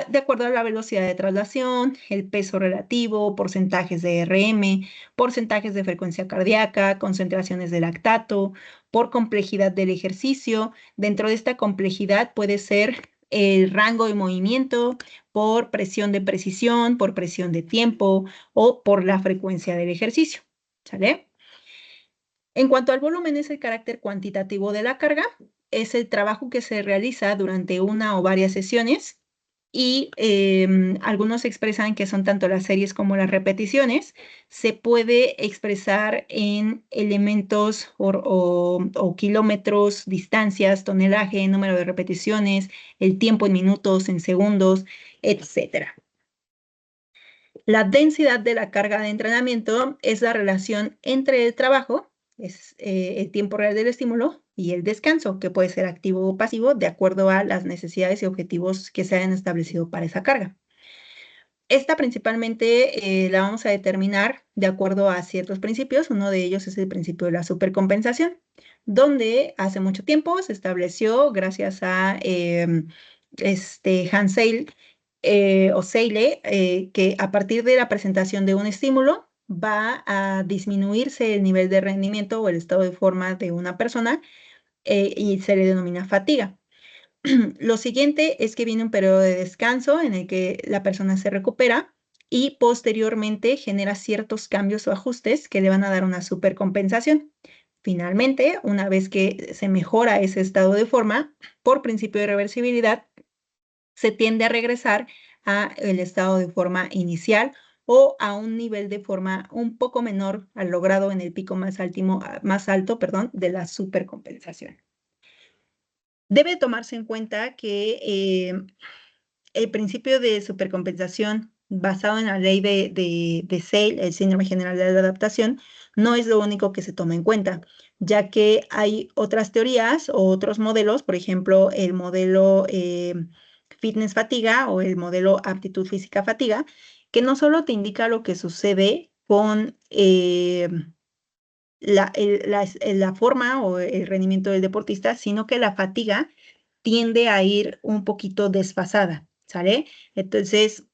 De acuerdo a la velocidad de traslación, el peso relativo, porcentajes de RM, porcentajes de frecuencia cardíaca, concentraciones de lactato, por complejidad del ejercicio. Dentro de esta complejidad puede ser el rango de movimiento, por presión de precisión, por presión de tiempo o por la frecuencia del ejercicio. ¿Sale? En cuanto al volumen, es el carácter cuantitativo de la carga, es el trabajo que se realiza durante una o varias sesiones y algunos expresan que son tanto las series como las repeticiones. Se puede expresar en elementos o kilómetros, distancias, tonelaje, número de repeticiones, el tiempo en minutos, en segundos, etcétera. La densidad de la carga de entrenamiento es la relación entre el trabajo, es el tiempo real del estímulo, y el descanso, que puede ser activo o pasivo, de acuerdo a las necesidades y objetivos que se hayan establecido para esa carga. Esta principalmente la vamos a determinar de acuerdo a ciertos principios. Uno de ellos es el principio de la supercompensación, donde hace mucho tiempo se estableció, gracias a Hans Seyle, o Seyle, que a partir de la presentación de un estímulo va a disminuirse el nivel de rendimiento o el estado de forma de una persona, y se le denomina fatiga. Lo siguiente es que viene un periodo de descanso en el que la persona se recupera y posteriormente genera ciertos cambios o ajustes que le van a dar una supercompensación. Finalmente, una vez que se mejora ese estado de forma, por principio de reversibilidad, se tiende a regresar a el estado de forma inicial o a un nivel de forma un poco menor al logrado en el pico más alto, perdón, de la supercompensación. Debe tomarse en cuenta que el principio de supercompensación basado en la ley de Seyle, el síndrome general de la adaptación, no es lo único que se toma en cuenta, ya que hay otras teorías o otros modelos, por ejemplo, el modelo fitness fatiga o el modelo aptitud física fatiga, que no solo te indica lo que sucede con la forma o el rendimiento del deportista, sino que la fatiga tiende a ir un poquito desfasada, ¿sale? Entonces,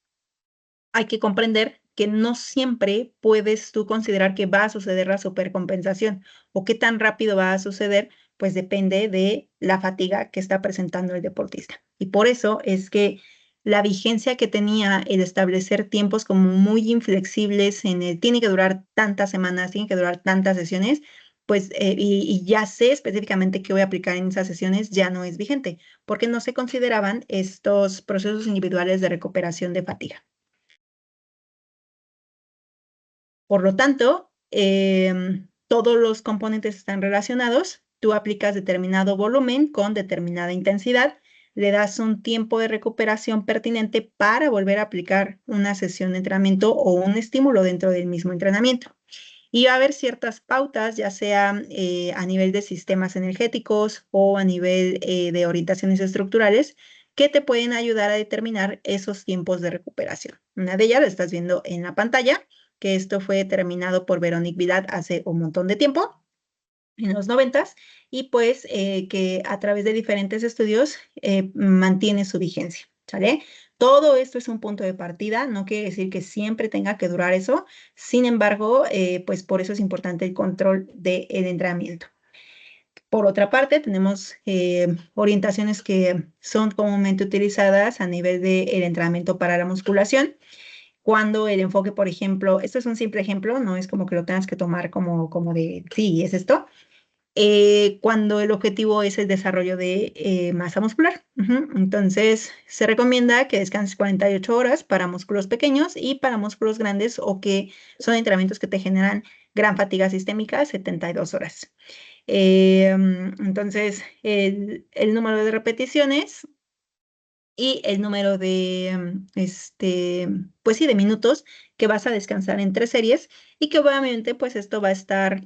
hay que comprender que no siempre puedes tú considerar que va a suceder la supercompensación o qué tan rápido va a suceder, pues depende de la fatiga que está presentando el deportista. Y por eso es que la vigencia que tenía el establecer tiempos como muy inflexibles en el tiene que durar tantas semanas, tiene que durar tantas sesiones, pues y ya sé específicamente qué voy a aplicar en esas sesiones, ya no es vigente, porque no se consideraban estos procesos individuales de recuperación de fatiga. Por lo tanto, todos los componentes están relacionados. Tú aplicas determinado volumen con determinada intensidad, le das un tiempo de recuperación pertinente para volver a aplicar una sesión de entrenamiento o un estímulo dentro del mismo entrenamiento. Y va a haber ciertas pautas, ya sea a nivel de sistemas energéticos o a nivel de orientaciones estructurales, que te pueden ayudar a determinar esos tiempos de recuperación. Una de ellas la estás viendo en la pantalla, que esto fue determinado por Veronique Vidat hace un montón de tiempo, en los 90s, y pues que a través de diferentes estudios mantiene su vigencia, ¿sale? Todo esto es un punto de partida, no quiere decir que siempre tenga que durar eso, sin embargo, pues por eso es importante el control del entrenamiento. Por otra parte, tenemos orientaciones que son comúnmente utilizadas a nivel del entrenamiento para la musculación, cuando el enfoque, por ejemplo, esto es un simple ejemplo, no es como que lo tengas que tomar como de, sí, es esto, cuando el objetivo es el desarrollo de masa muscular. Entonces, se recomienda que descanses 48 horas para músculos pequeños y para músculos grandes o que son entrenamientos que te generan gran fatiga sistémica, 72 horas. Entonces, el número de repeticiones y el número de, pues sí, de minutos que vas a descansar en 3 series y que obviamente pues esto va a estar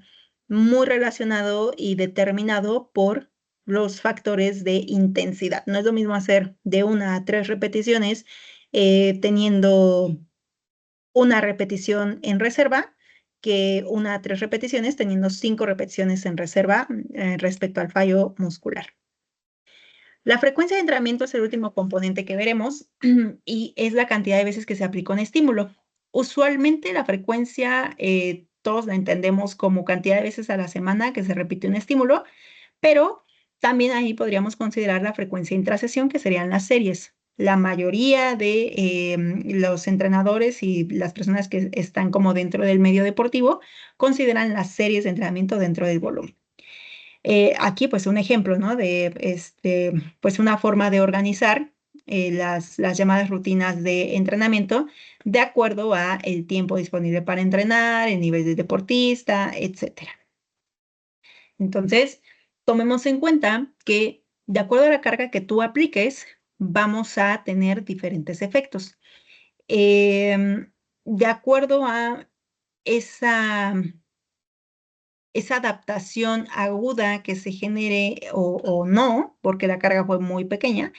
muy relacionado y determinado por los factores de intensidad. No es lo mismo hacer de 1 a 3 repeticiones teniendo una repetición en reserva que 1 a 3 repeticiones teniendo 5 repeticiones en reserva respecto al fallo muscular. La frecuencia de entrenamiento es el último componente que veremos y es la cantidad de veces que se aplica un estímulo. Usualmente la frecuencia todos la entendemos como cantidad de veces a la semana que se repite un estímulo, pero También ahí podríamos considerar la frecuencia intrasesión, que serían las series. La mayoría de los entrenadores y las personas que están como dentro del medio deportivo consideran las series de entrenamiento dentro del volumen. Aquí, pues, un ejemplo, ¿no? De, pues, una forma de organizar las llamadas rutinas de entrenamiento de acuerdo a el tiempo disponible para entrenar, el nivel de deportista, etcétera. Entonces, tomemos en cuenta que de acuerdo a la carga que tú apliques, vamos a tener diferentes efectos. De acuerdo a esa esa adaptación aguda que se genere o no, porque la carga fue muy pequeña,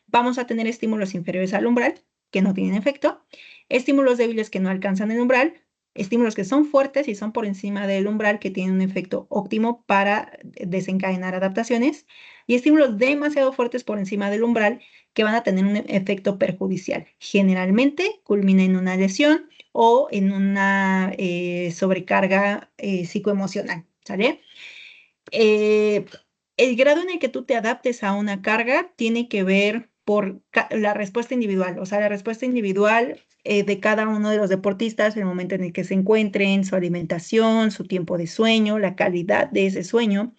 vamos a tener estímulos inferiores al umbral, que no tienen efecto, estímulos débiles que no alcanzan el umbral, estímulos que son fuertes y son por encima del umbral, que tienen un efecto óptimo para desencadenar adaptaciones, y estímulos demasiado fuertes por encima del umbral, que van a tener un efecto perjudicial. Generalmente culmina en una lesión o en una sobrecarga psicoemocional, ¿sale? El grado en el que tú te adaptes a una carga tiene que ver por la respuesta individual, o sea, la respuesta individual de cada uno de los deportistas, el momento en el que se encuentren, su alimentación, su tiempo de sueño, la calidad de ese sueño.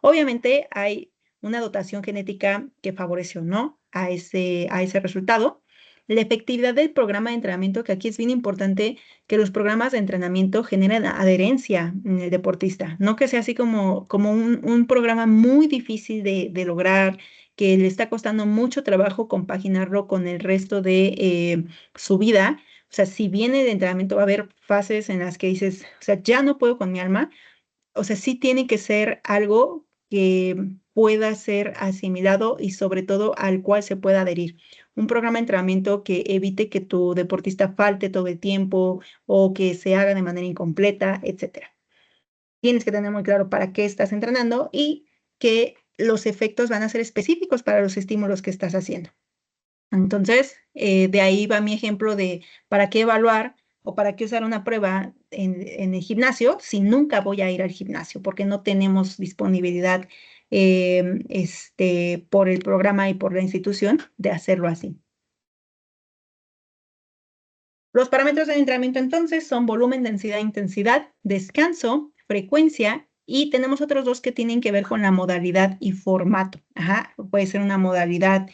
Obviamente hay una dotación genética que favorece o no a ese resultado. La efectividad del programa de entrenamiento, que aquí es bien importante que los programas de entrenamiento generen adherencia en el deportista, no que sea así como un programa muy difícil de lograr, que le está costando mucho trabajo compaginarlo con el resto de su vida. O sea, si viene de entrenamiento va a haber fases en las que dices, o sea, ya no puedo con mi alma. O sea, sí tiene que ser algo que pueda ser asimilado y sobre todo al cual se pueda adherir. Un programa de entrenamiento que evite que tu deportista falte todo el tiempo o que se haga de manera incompleta, etcétera. Tienes que tener muy claro para qué estás entrenando y que los efectos van a ser específicos para los estímulos que estás haciendo. Entonces, de ahí va mi ejemplo de para qué evaluar o para qué usar una prueba en el gimnasio si nunca voy a ir al gimnasio, porque no tenemos disponibilidad por el programa y por la institución de hacerlo así. Los parámetros del entrenamiento entonces son volumen, densidad, intensidad, descanso, frecuencia y tenemos otros dos que tienen que ver con la modalidad y formato. Ajá, puede ser una modalidad,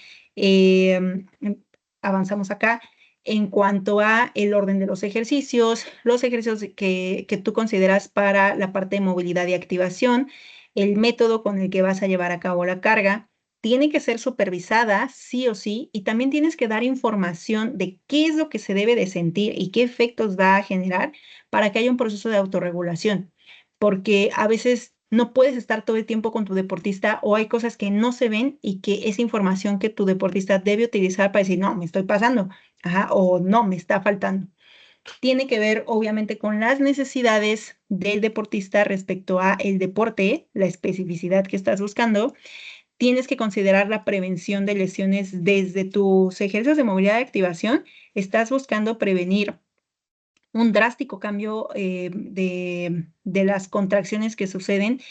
avanzamos acá, en cuanto a el orden de los ejercicios que tú consideras para la parte de movilidad y activación, el método con el que vas a llevar a cabo la carga, tiene que ser supervisada sí o sí, y también tienes que dar información de qué es lo que se debe de sentir y qué efectos va a generar para que haya un proceso de autorregulación, porque a veces no puedes estar todo el tiempo con tu deportista o hay cosas que no se ven y que es información que tu deportista debe utilizar para decir, no, me estoy pasando, ajá, o no, me está faltando. Tiene que ver obviamente con las necesidades del deportista respecto a el deporte, la especificidad que estás buscando. Tienes que considerar la prevención de lesiones desde tus ejercicios de movilidad y activación. Estás buscando prevenir un drástico cambio de las contracciones que suceden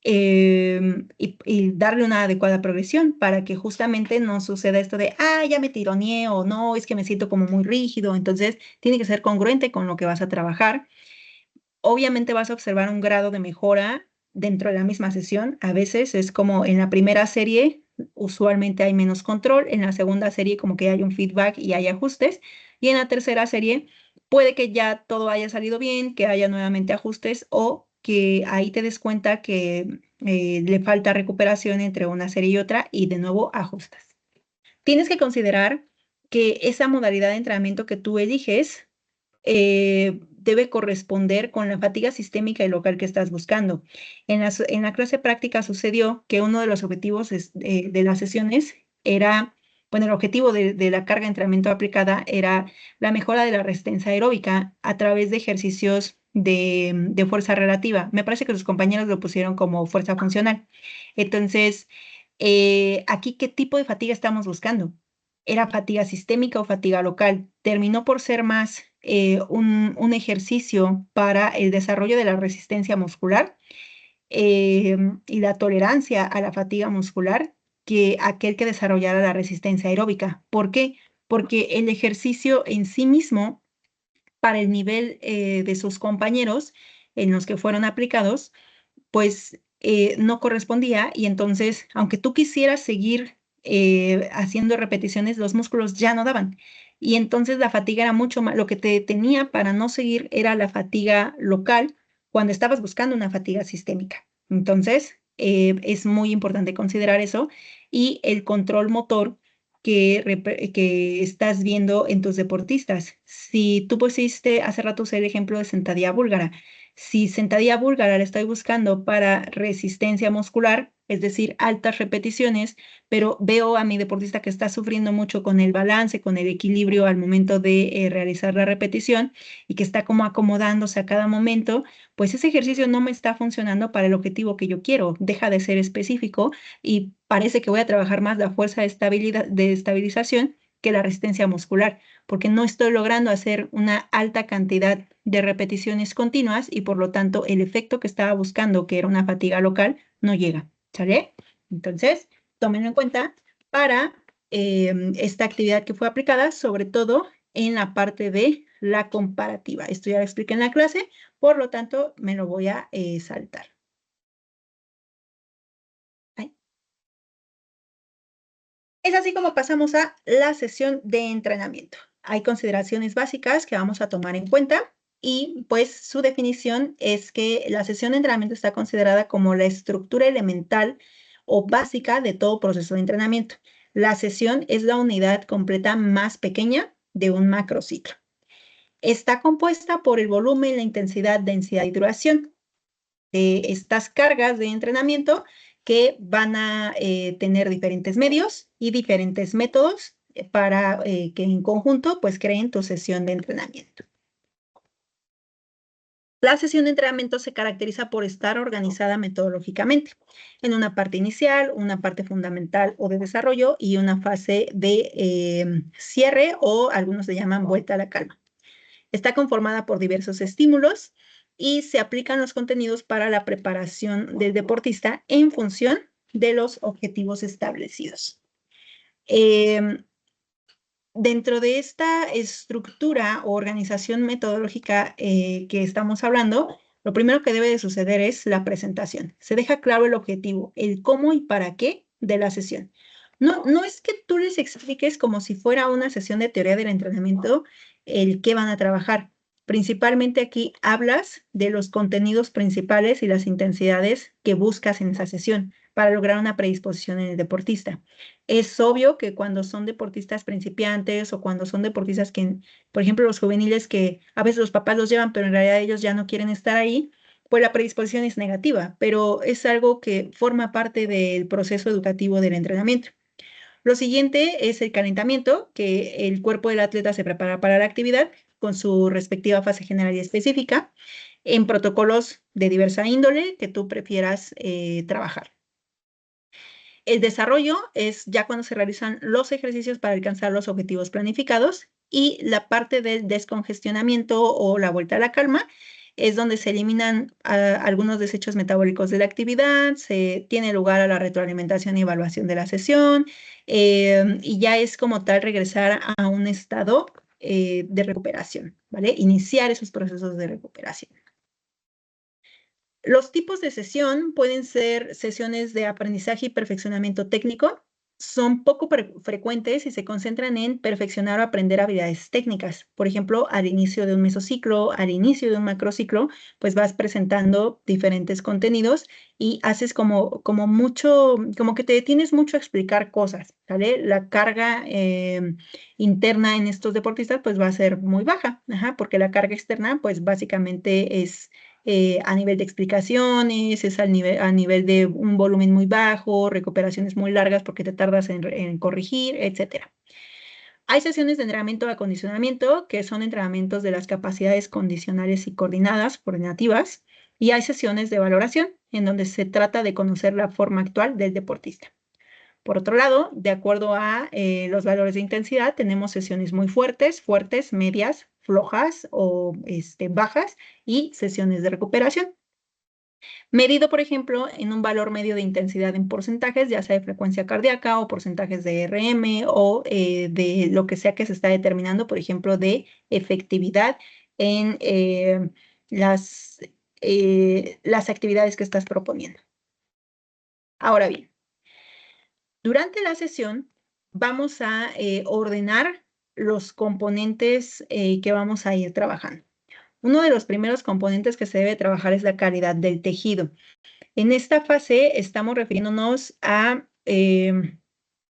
y darle una adecuada progresión para que justamente no suceda esto de, ya me tironeé o no, es que me siento como muy rígido. Entonces, tiene que ser congruente con lo que vas a trabajar. Obviamente vas a observar un grado de mejora dentro de la misma sesión. A veces es como en la primera serie, usualmente hay menos control, en la segunda serie como que hay un feedback y hay ajustes, y en la tercera serie puede que ya todo haya salido bien, que haya nuevamente ajustes o que ahí te des cuenta que le falta recuperación entre una serie y otra y de nuevo ajustas. Tienes que considerar que esa modalidad de entrenamiento que tú eliges debe corresponder con la fatiga sistémica y local que estás buscando. En la clase práctica sucedió que uno de los objetivos de las sesiones era, bueno, el objetivo de la carga de entrenamiento aplicada era la mejora de la resistencia aeróbica a través de ejercicios de fuerza relativa. Me parece que sus compañeros lo pusieron como fuerza funcional. Entonces, aquí, ¿qué tipo de fatiga estamos buscando? ¿Era fatiga sistémica o fatiga local? Terminó por ser más un ejercicio para el desarrollo de la resistencia muscular, y la tolerancia a la fatiga muscular que aquel que desarrollara la resistencia aeróbica. ¿Por qué? Porque el ejercicio en sí mismo, para el nivel de sus compañeros en los que fueron aplicados, pues no correspondía y entonces, aunque tú quisieras seguir haciendo repeticiones, los músculos ya no daban. Y entonces la fatiga era mucho más, lo que te detenía para no seguir era la fatiga local cuando estabas buscando una fatiga sistémica. Entonces, es muy importante considerar eso y el control motor que estás viendo en tus deportistas. Si tú pusiste hace rato el ejemplo de sentadilla búlgara, si sentadilla búlgara la estoy buscando para resistencia muscular, es decir, altas repeticiones, pero veo a mi deportista que está sufriendo mucho con el balance, con el equilibrio al momento de realizar la repetición y que está como acomodándose a cada momento, pues ese ejercicio no me está funcionando para el objetivo que yo quiero, deja de ser específico y parece que voy a trabajar más la fuerza de estabilización que la resistencia muscular, porque no estoy logrando hacer una alta cantidad de repeticiones continuas y por lo tanto el efecto que estaba buscando, que era una fatiga local, no llega. ¿Sale? Entonces, tómenlo en cuenta para esta actividad que fue aplicada, sobre todo en la parte de la comparativa. Esto ya lo expliqué en la clase, por lo tanto, me lo voy a saltar. Ahí. Es así como pasamos a la sesión de entrenamiento. Hay consideraciones básicas que vamos a tomar en cuenta y pues su definición es que la sesión de entrenamiento está considerada como la estructura elemental o básica de todo proceso de entrenamiento. La sesión es la unidad completa más pequeña de un macrociclo. Está compuesta por el volumen, la intensidad, densidad y duración de estas cargas de entrenamiento que van a tener diferentes medios y diferentes métodos para que en conjunto pues creen tu sesión de entrenamiento. La sesión de entrenamiento se caracteriza por estar organizada metodológicamente en una parte inicial, una parte fundamental o de desarrollo y una fase de cierre o algunos le llaman vuelta a la calma. Está conformada por diversos estímulos y se aplican los contenidos para la preparación del deportista en función de los objetivos establecidos. Dentro de esta estructura o organización metodológica que estamos hablando, lo primero que debe de suceder es la presentación. Se deja claro el objetivo, el cómo y para qué de la sesión. No es que tú les expliques como si fuera una sesión de teoría del entrenamiento el qué van a trabajar. Principalmente aquí hablas de los contenidos principales y las intensidades que buscas en esa sesión para lograr una predisposición en el deportista. Es obvio que cuando son deportistas principiantes o cuando son deportistas que, por ejemplo, los juveniles que a veces los papás los llevan, pero en realidad ellos ya no quieren estar ahí, pues la predisposición es negativa, pero es algo que forma parte del proceso educativo del entrenamiento. Lo siguiente es el calentamiento, que el cuerpo del atleta se prepara para la actividad con su respectiva fase general y específica en protocolos de diversa índole que tú prefieras trabajar. El desarrollo es ya cuando se realizan los ejercicios para alcanzar los objetivos planificados y la parte del descongestionamiento o la vuelta a la calma es donde se eliminan algunos desechos metabólicos de la actividad, se tiene lugar a la retroalimentación y evaluación de la sesión y ya es como tal regresar a un estado de recuperación, ¿vale? Iniciar esos procesos de recuperación. Los tipos de sesión pueden ser sesiones de aprendizaje y perfeccionamiento técnico. Son poco frecuentes y se concentran en perfeccionar o aprender habilidades técnicas. Por ejemplo, al inicio de un mesociclo, al inicio de un macrociclo, pues vas presentando diferentes contenidos y haces como mucho, como que te detienes mucho a explicar cosas, ¿vale? La carga interna en estos deportistas pues va a ser muy baja, porque la carga externa pues básicamente es a nivel de explicaciones, es a nivel de un volumen muy bajo, recuperaciones muy largas porque te tardas en corregir, etc. Hay sesiones de entrenamiento de acondicionamiento, que son entrenamientos de las capacidades condicionales y coordinativas, y hay sesiones de valoración, en donde se trata de conocer la forma actual del deportista. Por otro lado, de acuerdo a los valores de intensidad, tenemos sesiones muy fuertes, medias, flojas o bajas y sesiones de recuperación. Medido, por ejemplo, en un valor medio de intensidad en porcentajes, ya sea de frecuencia cardíaca o porcentajes de RM o de lo que sea que se está determinando, por ejemplo, de efectividad en las actividades que estás proponiendo. Ahora bien, durante la sesión vamos a ordenar los componentes que vamos a ir trabajando. Uno de los primeros componentes que se debe trabajar es la calidad del tejido. En esta fase estamos refiriéndonos a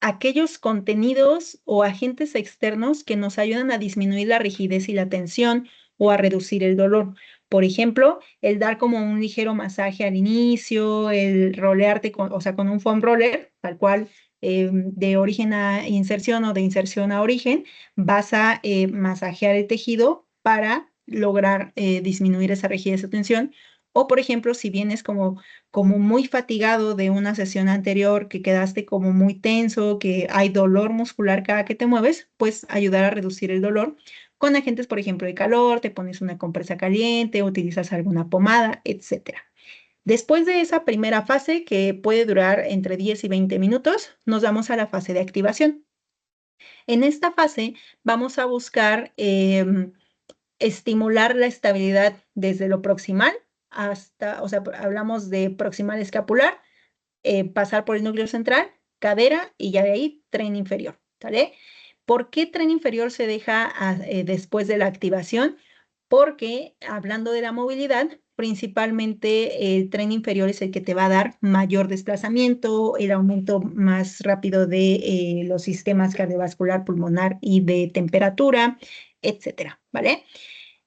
aquellos contenidos o agentes externos que nos ayudan a disminuir la rigidez y la tensión o a reducir el dolor. Por ejemplo, el dar como un ligero masaje al inicio, el rolearte o sea, con un foam roller, tal cual, de origen a inserción o de inserción a origen, vas a masajear el tejido para lograr disminuir esa rigidez o tensión. O, por ejemplo, si vienes como muy fatigado de una sesión anterior, que quedaste como muy tenso, que hay dolor muscular cada que te mueves, pues ayudar a reducir el dolor con agentes, por ejemplo, de calor, te pones una compresa caliente, utilizas alguna pomada, etcétera. Después de esa primera fase, que puede durar entre 10 y 20 minutos, nos vamos a la fase de activación. En esta fase vamos a buscar estimular la estabilidad desde lo proximal hasta, o sea, hablamos de proximal escapular, pasar por el núcleo central, cadera y ya de ahí tren inferior, ¿sale? ¿Por qué tren inferior se deja después de la activación? Porque hablando de la movilidad, principalmente el tren inferior es el que te va a dar mayor desplazamiento, el aumento más rápido de los sistemas cardiovascular, pulmonar y de temperatura, etcétera, ¿vale?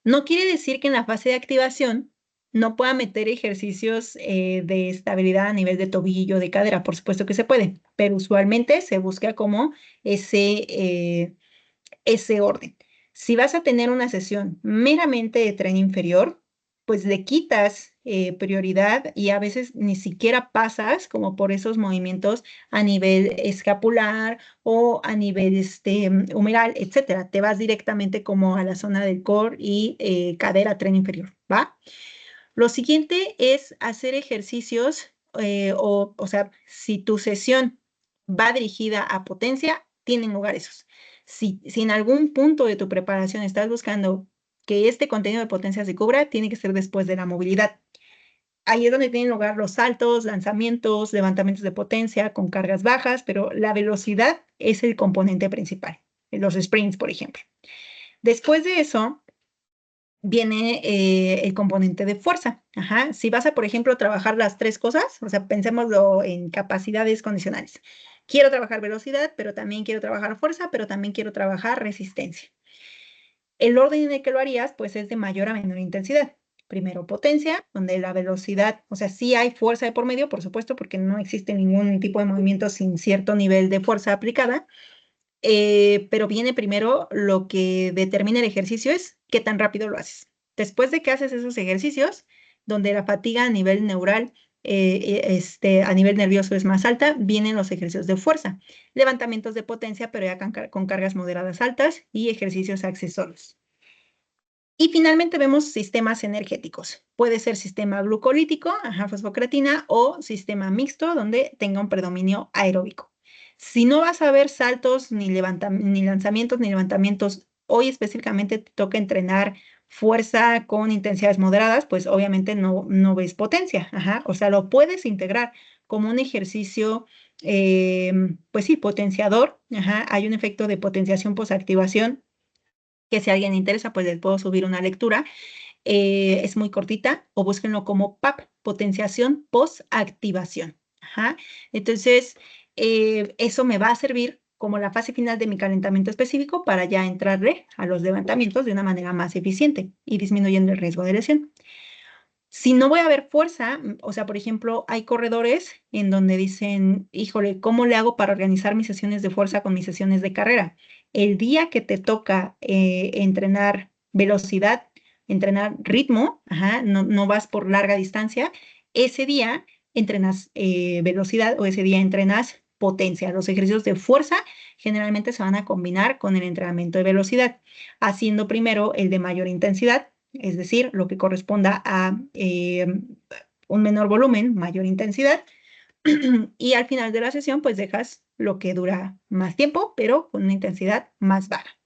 No quiere decir que en la fase de activación no pueda meter ejercicios de estabilidad a nivel de tobillo, de cadera, por supuesto que se puede, pero usualmente se busca como ese orden. Si vas a tener una sesión meramente de tren inferior, pues le quitas prioridad y a veces ni siquiera pasas como por esos movimientos a nivel escapular o a nivel humeral, etcétera. Te vas directamente como a la zona del core y cadera, tren inferior, ¿va? Lo siguiente es hacer ejercicios o sea, si tu sesión va dirigida a potencia, tienen lugar esos. Si en algún punto de tu preparación estás buscando que este contenido de potencia se cubra, tiene que ser después de la movilidad. Ahí es donde tienen lugar los saltos, lanzamientos, levantamientos de potencia con cargas bajas, pero la velocidad es el componente principal, los sprints, por ejemplo. Después de eso, viene el componente de fuerza. Ajá. Si vas a, por ejemplo, trabajar las tres cosas, o sea, pensémoslo en capacidades condicionales. Quiero trabajar velocidad, pero también quiero trabajar fuerza, pero también quiero trabajar resistencia. El orden en el que lo harías, pues, es de mayor a menor intensidad. Primero potencia, donde la velocidad, o sea, sí hay fuerza de por medio, por supuesto, porque no existe ningún tipo de movimiento sin cierto nivel de fuerza aplicada, pero viene primero lo que determina el ejercicio es qué tan rápido lo haces. Después de que haces esos ejercicios, donde la fatiga a nivel neural, a nivel nervioso es más alta, vienen los ejercicios de fuerza, levantamientos de potencia, pero ya con cargas moderadas altas y ejercicios accesorios. Y finalmente vemos sistemas energéticos. Puede ser sistema glucolítico, fosfocreatina, o sistema mixto, donde tenga un predominio aeróbico. Si no vas a ver saltos, ni lanzamientos, ni levantamientos, hoy específicamente te toca entrenar fuerza con intensidades moderadas, pues obviamente no ves potencia. O sea, lo puedes integrar como un ejercicio, pues sí, potenciador. Hay un efecto de potenciación posactivación que si a alguien le interesa, pues les puedo subir una lectura. Es muy cortita, o búsquenlo como PAP, potenciación post-activación. Entonces, eso me va a servir como la fase final de mi calentamiento específico para ya entrarle a los levantamientos de una manera más eficiente y disminuyendo el riesgo de lesión. Si no voy a ver fuerza, o sea, por ejemplo, hay corredores en donde dicen, híjole, ¿cómo le hago para organizar mis sesiones de fuerza con mis sesiones de carrera? El día que te toca entrenar velocidad, entrenar ritmo, no vas por larga distancia, ese día entrenas velocidad o ese día entrenas potencia. Los ejercicios de fuerza generalmente se van a combinar con el entrenamiento de velocidad, haciendo primero el de mayor intensidad, es decir, lo que corresponda a un menor volumen, mayor intensidad, y al final de la sesión pues dejas lo que dura más tiempo, pero con una intensidad más baja.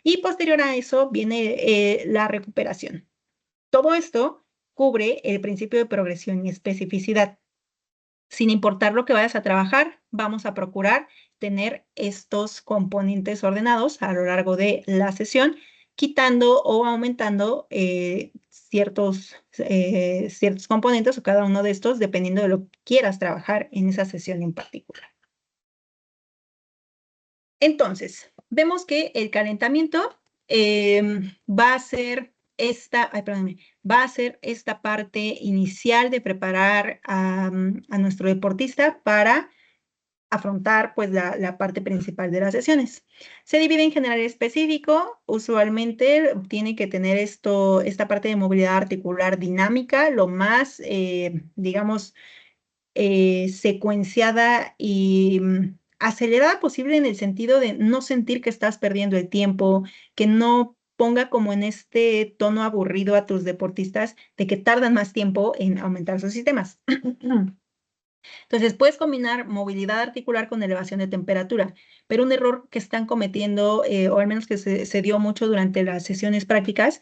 Y posterior a eso viene la recuperación. Todo esto cubre el principio de progresión y especificidad. Sin importar lo que vayas a trabajar, vamos a procurar tener estos componentes ordenados a lo largo de la sesión, quitando o aumentando ciertos componentes o cada uno de estos, dependiendo de lo que quieras trabajar en esa sesión en particular. Entonces, vemos que el calentamiento va a ser va a ser esta parte inicial de preparar a nuestro deportista para afrontar pues la parte principal de las sesiones. Se divide en general y específico, usualmente tiene que tener esta parte de movilidad articular dinámica, lo más, digamos, secuenciada y acelerada posible en el sentido de no sentir que estás perdiendo el tiempo, que no ponga como en este tono aburrido a tus deportistas de que tardan más tiempo en aumentar sus sistemas. Entonces, puedes combinar movilidad articular con elevación de temperatura, pero un error que están cometiendo, o al menos que se dio mucho durante las sesiones prácticas,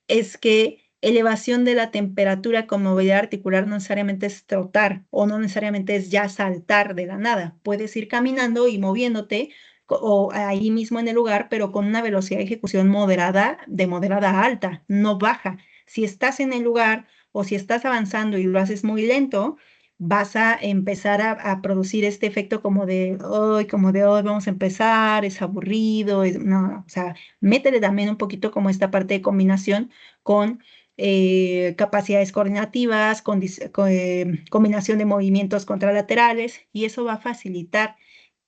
es que elevación de la temperatura con movilidad articular no necesariamente es trotar o no necesariamente es ya saltar de la nada. Puedes ir caminando y moviéndote o ahí mismo en el lugar, pero con una velocidad de ejecución moderada, de moderada a alta, no baja. Si estás en el lugar o si estás avanzando y lo haces muy lento, vas a empezar a producir este efecto como de hoy, vamos a empezar, es aburrido, no, o sea, métele también un poquito como esta parte de combinación con capacidades coordinativas, con combinación de movimientos contralaterales, y eso va a facilitar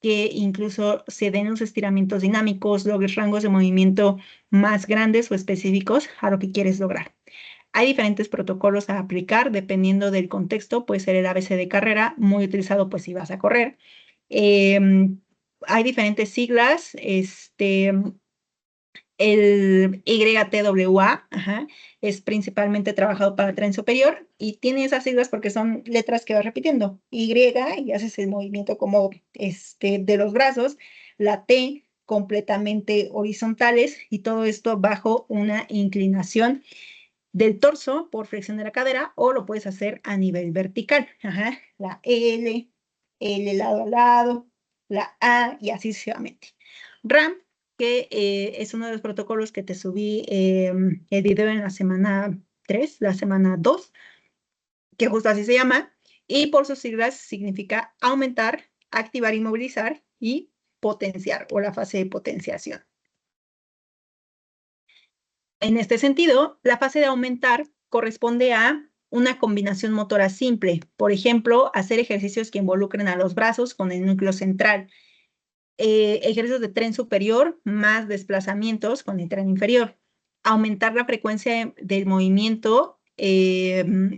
que incluso se den los estiramientos dinámicos, logres rangos de movimiento más grandes o específicos a lo que quieres lograr. Hay diferentes protocolos a aplicar dependiendo del contexto. Puede ser el ABC de carrera, muy utilizado pues si vas a correr. Hay diferentes siglas. El YTWA es principalmente trabajado para el tren superior y tiene esas siglas porque son letras que vas repitiendo. Y y haces el movimiento como de los brazos. La T completamente horizontales y todo esto bajo una inclinación del torso por flexión de la cadera, o lo puedes hacer a nivel vertical. La L lado a lado, la A y así sucesivamente. RAM, que es uno de los protocolos que te subí el video en la semana 3, la semana 2, que justo así se llama, y por sus siglas significa aumentar, activar y movilizar y potenciar, o la fase de potenciación. En este sentido, la fase de aumentar corresponde a una combinación motora simple. Por ejemplo, hacer ejercicios que involucren a los brazos con el núcleo central. Ejercicios de tren superior más desplazamientos con el tren inferior. Aumentar la frecuencia del movimiento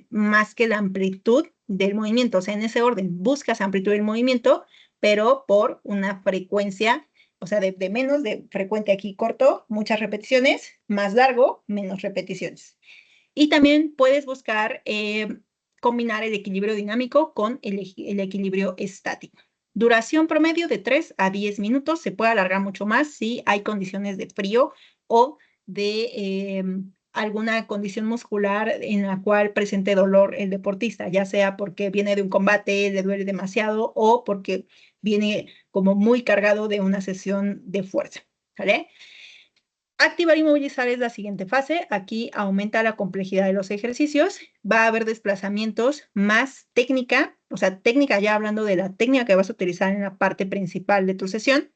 más que la amplitud del movimiento. O sea, en ese orden, buscas amplitud del movimiento, pero por una frecuencia, o sea, de menos, de frecuente aquí corto, muchas repeticiones, más largo, menos repeticiones. Y también puedes buscar combinar el equilibrio dinámico con el equilibrio estático. Duración promedio de 3 a 10 minutos, se puede alargar mucho más si hay condiciones de frío o de alguna condición muscular en la cual presente dolor el deportista, ya sea porque viene de un combate, le duele demasiado, o porque viene como muy cargado de una sesión de fuerza, ¿vale? Activar y movilizar es la siguiente fase. Aquí aumenta la complejidad de los ejercicios. Va a haber desplazamientos más técnica, o sea, técnica ya hablando de la técnica que vas a utilizar en la parte principal de tu sesión.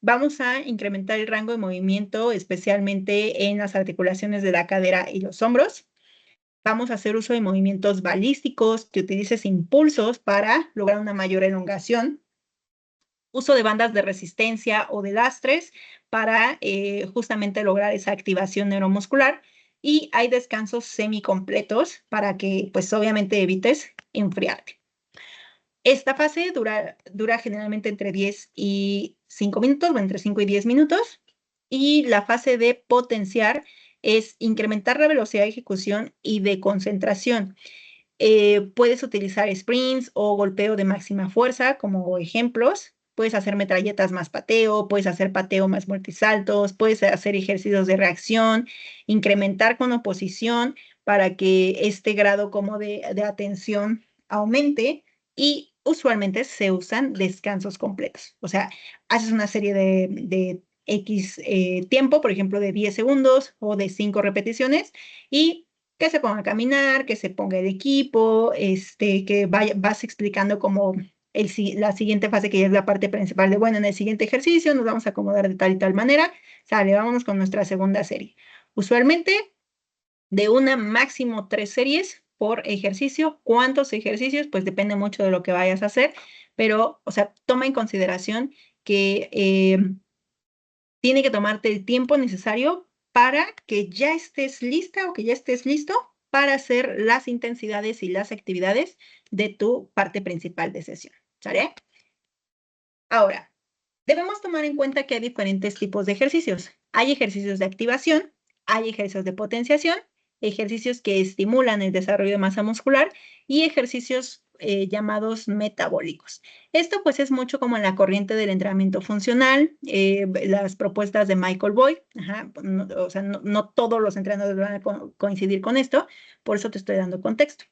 Vamos a incrementar el rango de movimiento, especialmente en las articulaciones de la cadera y los hombros. Vamos a hacer uso de movimientos balísticos, que utilices impulsos para lograr una mayor elongación. Uso de bandas de resistencia o de lastres para justamente lograr esa activación neuromuscular, y hay descansos semicompletos para que pues obviamente evites enfriarte. Esta fase dura generalmente entre 10 y 5 minutos, o entre 5 y 10 minutos, y la fase de potenciar es incrementar la velocidad de ejecución y de concentración. Puedes utilizar sprints o golpeo de máxima fuerza como ejemplos. Puedes hacer metralletas más pateo, puedes hacer pateo más multisaltos, puedes hacer ejercicios de reacción, incrementar con oposición para que este grado como de atención aumente, y usualmente se usan descansos completos. O sea, haces una serie de X tiempo, por ejemplo, de 10 segundos o de 5 repeticiones, y que se ponga a caminar, que se ponga el equipo, que vas explicando como la siguiente fase, que ya es la parte principal de, bueno, en el siguiente ejercicio nos vamos a acomodar de tal y tal manera, sale, vámonos con nuestra segunda serie. Usualmente de una máximo 3 series por ejercicio. ¿Cuántos ejercicios? Pues depende mucho de lo que vayas a hacer, pero, o sea, toma en consideración que tiene que tomarte el tiempo necesario para que ya estés lista o que ya estés listo para hacer las intensidades y las actividades de tu parte principal de sesión. ¿Sale? Ahora, debemos tomar en cuenta que hay diferentes tipos de ejercicios. Hay ejercicios de activación, hay ejercicios de potenciación, ejercicios que estimulan el desarrollo de masa muscular y ejercicios llamados metabólicos. Esto pues es mucho como en la corriente del entrenamiento funcional, las propuestas de Michael Boyd. Ajá, no, o sea, no todos los entrenadores van a coincidir con esto, por eso te estoy dando contexto.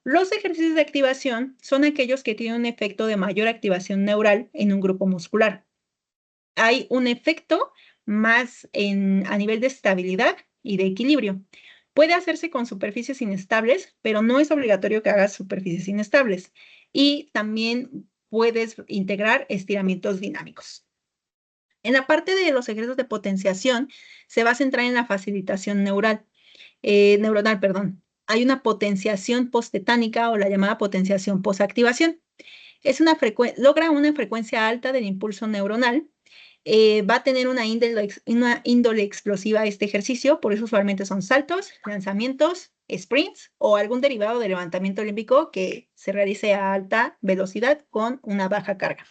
Los ejercicios de activación son aquellos que tienen un efecto de mayor activación neural en un grupo muscular. Hay un efecto más a nivel de estabilidad y de equilibrio. Puede hacerse con superficies inestables, pero no es obligatorio que hagas superficies inestables. Y también puedes integrar estiramientos dinámicos. En la parte de los ejercicios de potenciación, se va a centrar en la facilitación neuronal, perdón. Hay una potenciación postetánica o la llamada potenciación posactivación. Logra una frecuencia alta del impulso neuronal. Va a tener una índole explosiva este ejercicio, por eso usualmente son saltos, lanzamientos, sprints o algún derivado de levantamiento olímpico que se realice a alta velocidad con una baja carga.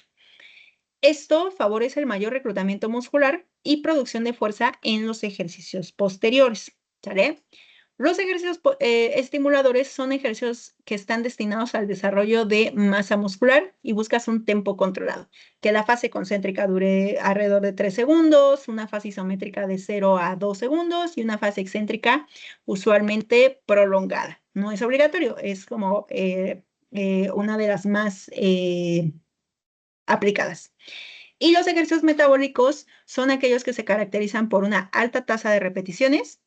Esto favorece el mayor reclutamiento muscular y producción de fuerza en los ejercicios posteriores. ¿Sale? Los ejercicios estimuladores son ejercicios que están destinados al desarrollo de masa muscular y buscas un tempo controlado, que la fase concéntrica dure alrededor de 3 segundos, una fase isométrica de 0 a 2 segundos y una fase excéntrica usualmente prolongada. No es obligatorio, es como una de las más aplicadas. Y los ejercicios metabólicos son aquellos que se caracterizan por una alta tasa de repeticiones.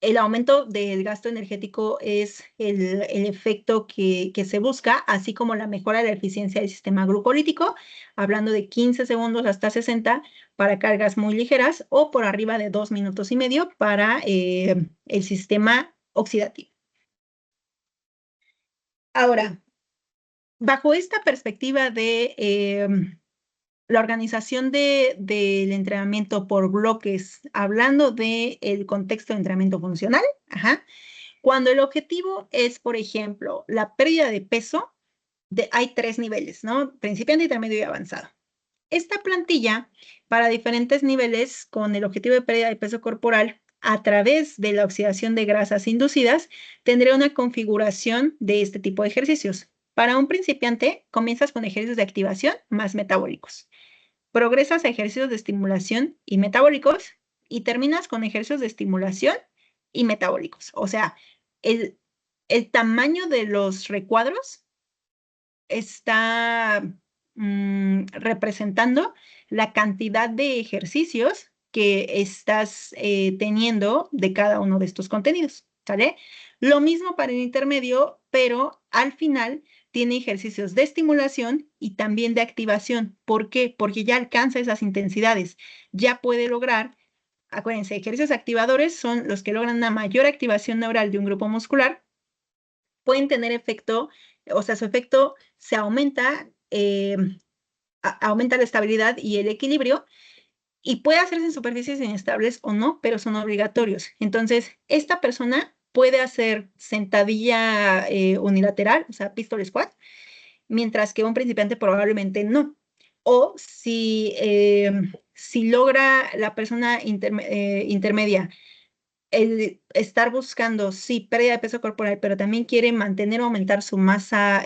El aumento del gasto energético es el efecto que se busca, así como la mejora de la eficiencia del sistema glucolítico, hablando de 15 segundos hasta 60 para cargas muy ligeras o por arriba de 2 minutos y medio para el sistema oxidativo. Ahora, bajo esta perspectiva de la organización del entrenamiento por bloques, hablando del contexto de entrenamiento funcional, ajá, cuando el objetivo es, por ejemplo, la pérdida de peso, hay 3 niveles, ¿no? Principiante, intermedio y avanzado. Esta plantilla, para diferentes niveles, con el objetivo de pérdida de peso corporal, a través de la oxidación de grasas inducidas, tendré una configuración de este tipo de ejercicios. Para un principiante, comienzas con ejercicios de activación más metabólicos. Progresas a ejercicios de estimulación y metabólicos y terminas con ejercicios de estimulación y metabólicos. O sea, el tamaño de los recuadros está representando la cantidad de ejercicios que estás teniendo de cada uno de estos contenidos, ¿sale? Lo mismo para el intermedio, pero al final tiene ejercicios de estimulación y también de activación. ¿Por qué? Porque ya alcanza esas intensidades, ya puede lograr. Acuérdense, ejercicios activadores son los que logran una mayor activación neural de un grupo muscular, pueden tener efecto, o sea, su efecto se aumenta, aumenta la estabilidad y el equilibrio, y puede hacerse en superficies inestables o no, pero son obligatorios. Entonces, esta persona puede hacer sentadilla unilateral, o sea, pistol squat, mientras que un principiante probablemente no. O si logra la persona intermedia el estar buscando, sí, pérdida de peso corporal, pero también quiere mantener o aumentar su masa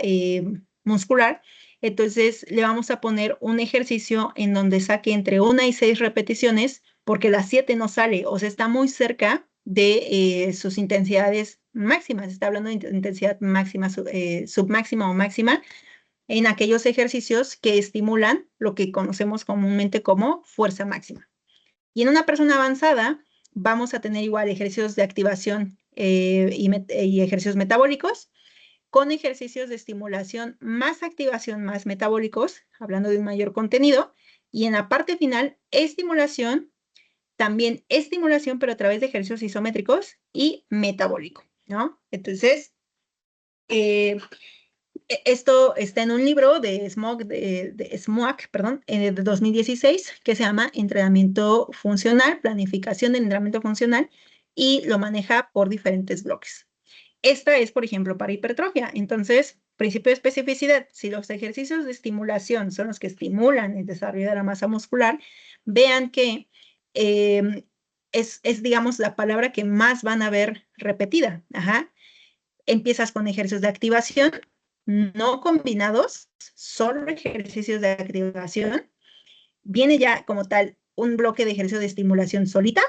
muscular, entonces le vamos a poner un ejercicio en donde saque entre 1 y 6 repeticiones, porque las 7 no sale, o sea, está muy cerca de sus intensidades máximas, está hablando de intensidad máxima, submáxima o máxima, en aquellos ejercicios que estimulan lo que conocemos comúnmente como fuerza máxima. Y en una persona avanzada vamos a tener igual ejercicios de activación y ejercicios metabólicos, con ejercicios de estimulación más activación más metabólicos, hablando de un mayor contenido, y en la parte final, estimulación, también estimulación, pero a través de ejercicios isométricos y metabólico, ¿no? Entonces, esto está en un libro de Smoak, perdón, de 2016, que se llama Entrenamiento Funcional, Planificación del Entrenamiento Funcional, y lo maneja por diferentes bloques. Esta es, por ejemplo, para hipertrofia. Entonces, principio de especificidad, si los ejercicios de estimulación son los que estimulan el desarrollo de la masa muscular, vean que digamos, la palabra que más van a ver repetida. Ajá. Empiezas con ejercicios de activación, no combinados, solo ejercicios de activación. Viene ya como tal un bloque de ejercicio de estimulación solita,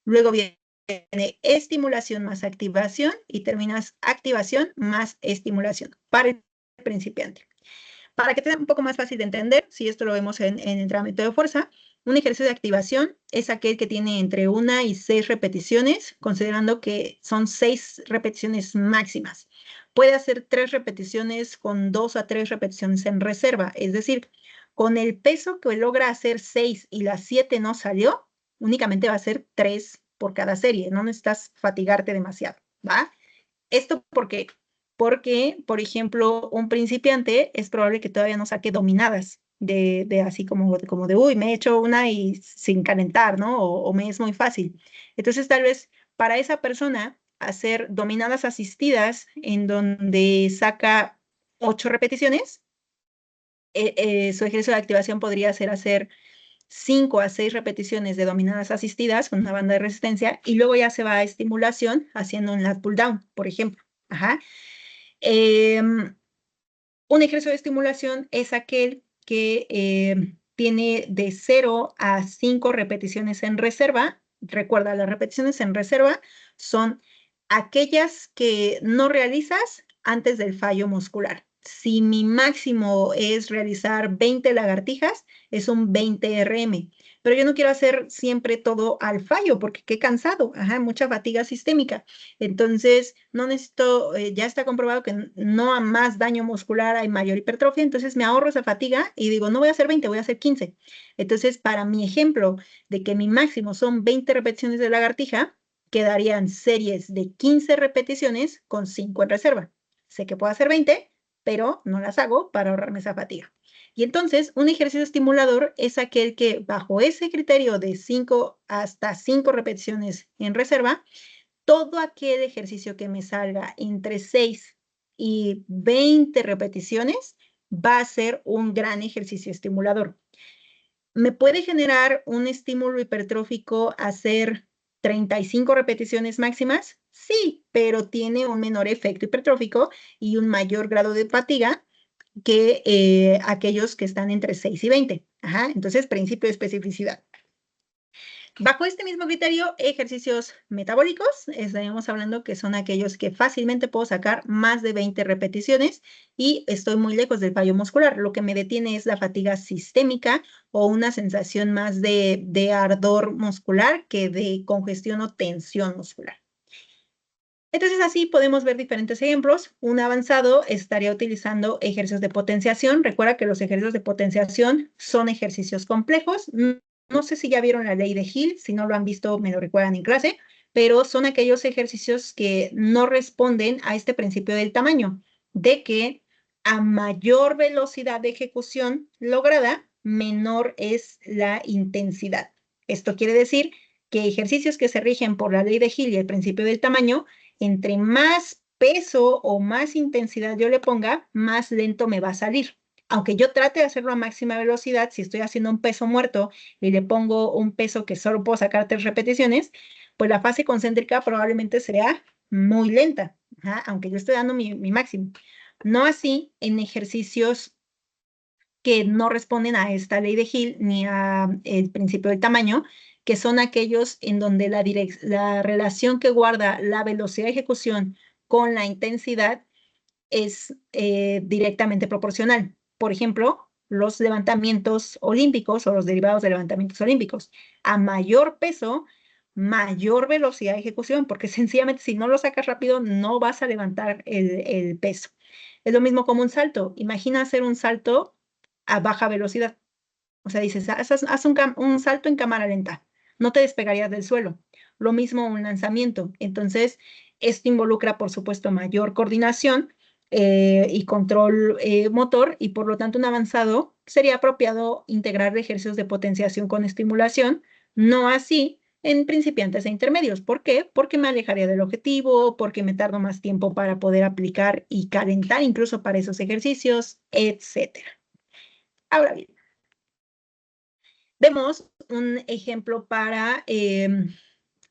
luego viene estimulación más activación y terminas activación más estimulación para el principiante. Para que sea un poco más fácil de entender, si esto lo vemos en entrenamiento de fuerza, un ejercicio de activación es aquel que tiene entre 1 y 6 repeticiones, considerando que son 6 repeticiones máximas. Puede hacer 3 repeticiones con 2 a 3 repeticiones en reserva, es decir, con el peso que logra hacer 6 y las 7 no salió, únicamente va a ser 3 por cada serie, no necesitas fatigarte demasiado, ¿va? Esto porque, por ejemplo, un principiante es probable que todavía no saque dominadas de así como de, uy, me he hecho una y sin calentar, ¿no? O me es muy fácil. Entonces, tal vez para esa persona hacer dominadas asistidas en donde saca 8 repeticiones, su ejercicio de activación podría ser hacer 5 a 6 repeticiones de dominadas asistidas con una banda de resistencia y luego ya se va a estimulación haciendo un lat pull down, por ejemplo. Ajá. Un ejercicio de estimulación es aquel que tiene de 0 a 5 repeticiones en reserva. Recuerda, las repeticiones en reserva son aquellas que no realizas antes del fallo muscular. Si mi máximo es realizar 20 lagartijas, es un 20 RM. Pero yo no quiero hacer siempre todo al fallo porque qué cansado, ajá, mucha fatiga sistémica. Entonces, no necesito, ya está comprobado que no a más daño muscular hay mayor hipertrofia, entonces me ahorro esa fatiga y digo, no voy a hacer 20, voy a hacer 15. Entonces, para mi ejemplo de que mi máximo son 20 repeticiones de lagartija, quedarían series de 15 repeticiones con 5 en reserva. Sé que puedo hacer 20, pero no las hago para ahorrarme esa fatiga. Y entonces, un ejercicio estimulador es aquel que bajo ese criterio de 5 hasta 5 repeticiones en reserva, todo aquel ejercicio que me salga entre 6 y 20 repeticiones va a ser un gran ejercicio estimulador. ¿Me puede generar un estímulo hipertrófico hacer 35 repeticiones máximas? Sí, pero tiene un menor efecto hipertrófico y un mayor grado de fatiga que aquellos que están entre 6 y 20. Ajá, entonces, principio de especificidad. Bajo este mismo criterio, ejercicios metabólicos, estaríamos hablando que son aquellos que fácilmente puedo sacar más de 20 repeticiones y estoy muy lejos del fallo muscular. Lo que me detiene es la fatiga sistémica o una sensación más de ardor muscular que de congestión o tensión muscular. Entonces, así podemos ver diferentes ejemplos. Un avanzado estaría utilizando ejercicios de potenciación. Recuerda que los ejercicios de potenciación son ejercicios complejos. No sé si ya vieron la ley de Hill, si no lo han visto, me lo recuerdan en clase, pero son aquellos ejercicios que no responden a este principio del tamaño, de que a mayor velocidad de ejecución lograda, menor es la intensidad. Esto quiere decir que ejercicios que se rigen por la ley de Hill y el principio del tamaño, entre más peso o más intensidad yo le ponga, más lento me va a salir. Aunque yo trate de hacerlo a máxima velocidad, si estoy haciendo un peso muerto y le pongo un peso que solo puedo sacar 3 repeticiones, pues la fase concéntrica probablemente sea muy lenta, aunque yo estoy dando mi máximo. No así en ejercicios que no responden a esta ley de Hill ni al principio del tamaño, que son aquellos en donde la relación que guarda la velocidad de ejecución con la intensidad es directamente proporcional. Por ejemplo, los levantamientos olímpicos o los derivados de levantamientos olímpicos. A mayor peso, mayor velocidad de ejecución, porque sencillamente si no lo sacas rápido, no vas a levantar el peso. Es lo mismo como un salto. Imagina hacer un salto a baja velocidad. O sea, dices, haz un salto en cámara lenta, no te despegarías del suelo. Lo mismo un lanzamiento. Entonces, esto involucra, por supuesto, mayor coordinación y control motor, y por lo tanto un avanzado sería apropiado integrar ejercicios de potenciación con estimulación, no así en principiantes e intermedios. ¿Por qué? Porque me alejaría del objetivo, porque me tardo más tiempo para poder aplicar y calentar incluso para esos ejercicios, etcétera. Ahora bien, vemos un ejemplo para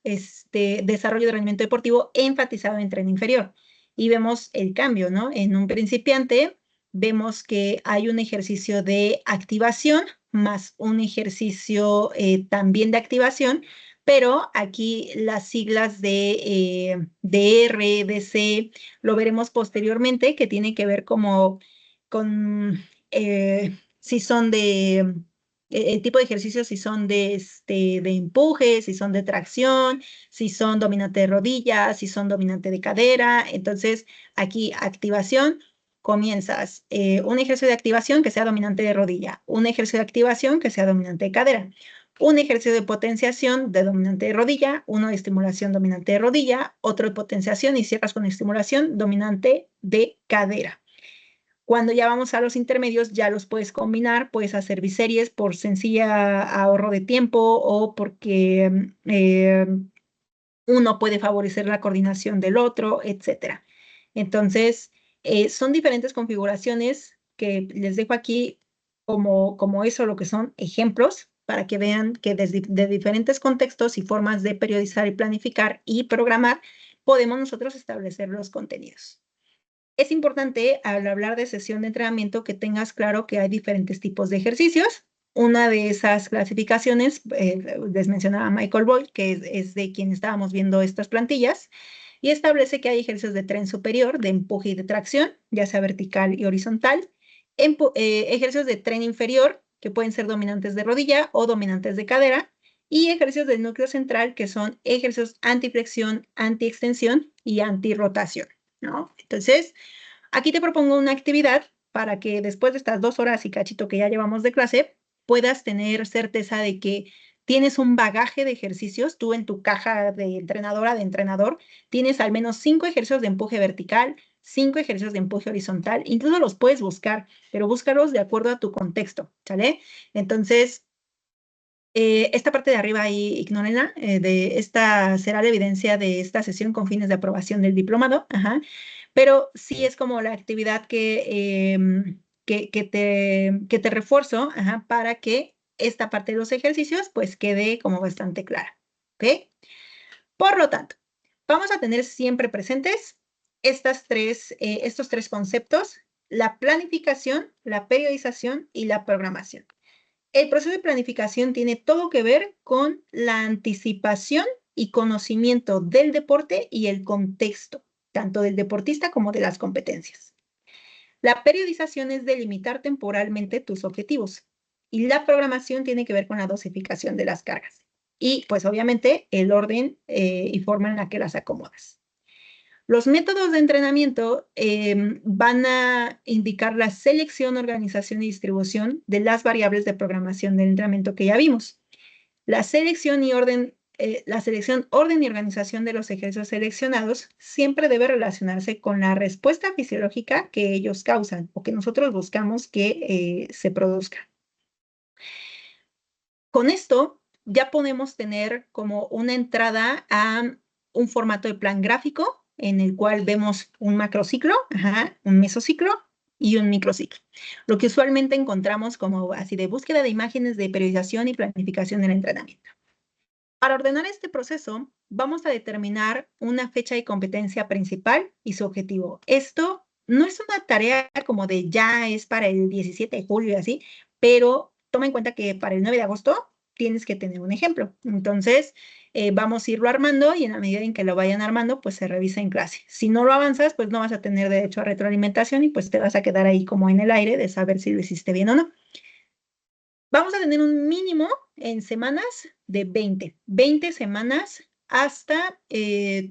desarrollo de rendimiento deportivo enfatizado en tren inferior. Y vemos el cambio, ¿no? En un principiante vemos que hay un ejercicio de activación más un ejercicio también de activación, pero aquí las siglas de R, de C, lo veremos posteriormente, que tiene que ver como con si son de el tipo de ejercicios, si son de empuje, si son de tracción, si son dominante de rodilla, si son dominante de cadera. Entonces, aquí activación, comienzas un ejercicio de activación que sea dominante de rodilla, un ejercicio de activación que sea dominante de cadera, un ejercicio de potenciación de dominante de rodilla, uno de estimulación dominante de rodilla, otro de potenciación y cierras con estimulación dominante de cadera. Cuando ya vamos a los intermedios, ya los puedes combinar, puedes hacer biseries por sencilla ahorro de tiempo o porque uno puede favorecer la coordinación del otro, etcétera. Entonces, son diferentes configuraciones que les dejo aquí como eso, lo que son ejemplos, para que vean que desde de diferentes contextos y formas de periodizar y planificar y programar, podemos nosotros establecer los contenidos. Es importante al hablar de sesión de entrenamiento que tengas claro que hay diferentes tipos de ejercicios. Una de esas clasificaciones, les mencionaba Michael Boyd, que es de quien estábamos viendo estas plantillas, y establece que hay ejercicios de tren superior, de empuje y de tracción, ya sea vertical y horizontal, ejercicios de tren inferior, que pueden ser dominantes de rodilla o dominantes de cadera, y ejercicios del núcleo central, que son ejercicios antiflexión, antiextensión y antirrotación, ¿no? Entonces, aquí te propongo una actividad para que después de estas 2 horas y cachito que ya llevamos de clase, puedas tener certeza de que tienes un bagaje de ejercicios. Tú en tu caja de entrenadora, de entrenador, tienes al menos 5 ejercicios de empuje vertical, 5 ejercicios de empuje horizontal. Incluso los puedes buscar, pero búscalos de acuerdo a tu contexto, ¿sale? Entonces, esta parte de arriba ahí, ignórenla, esta será la evidencia de esta sesión con fines de aprobación del diplomado, pero sí es como la actividad que te refuerzo, para que esta parte de los ejercicios pues quede como bastante clara, ¿ok? Por lo tanto, vamos a tener siempre presentes estos 3 conceptos: la planificación, la periodización y la programación. El proceso de planificación tiene todo que ver con la anticipación y conocimiento del deporte y el contexto, tanto del deportista como de las competencias. La periodización es delimitar temporalmente tus objetivos y la programación tiene que ver con la dosificación de las cargas y pues obviamente el orden y forma en la que las acomodas. Los métodos de entrenamiento van a indicar la selección, organización y distribución de las variables de programación del entrenamiento que ya vimos. La selección, orden y organización de los ejercicios seleccionados siempre debe relacionarse con la respuesta fisiológica que ellos causan o que nosotros buscamos que se produzca. Con esto ya podemos tener como una entrada a un formato de plan gráfico en el cual vemos un macrociclo, un mesociclo y un microciclo. Lo que usualmente encontramos como así de búsqueda de imágenes de periodización y planificación del entrenamiento. Para ordenar este proceso, vamos a determinar una fecha de competencia principal y su objetivo. Esto no es una tarea como de ya es para el 17 de julio y así, pero toma en cuenta que para el 9 de agosto tienes que tener un ejemplo. Entonces, vamos a irlo armando y en la medida en que lo vayan armando, pues se revisa en clase. Si no lo avanzas, pues no vas a tener derecho a retroalimentación y pues te vas a quedar ahí como en el aire de saber si lo hiciste bien o no. Vamos a tener un mínimo en semanas de 20 semanas hasta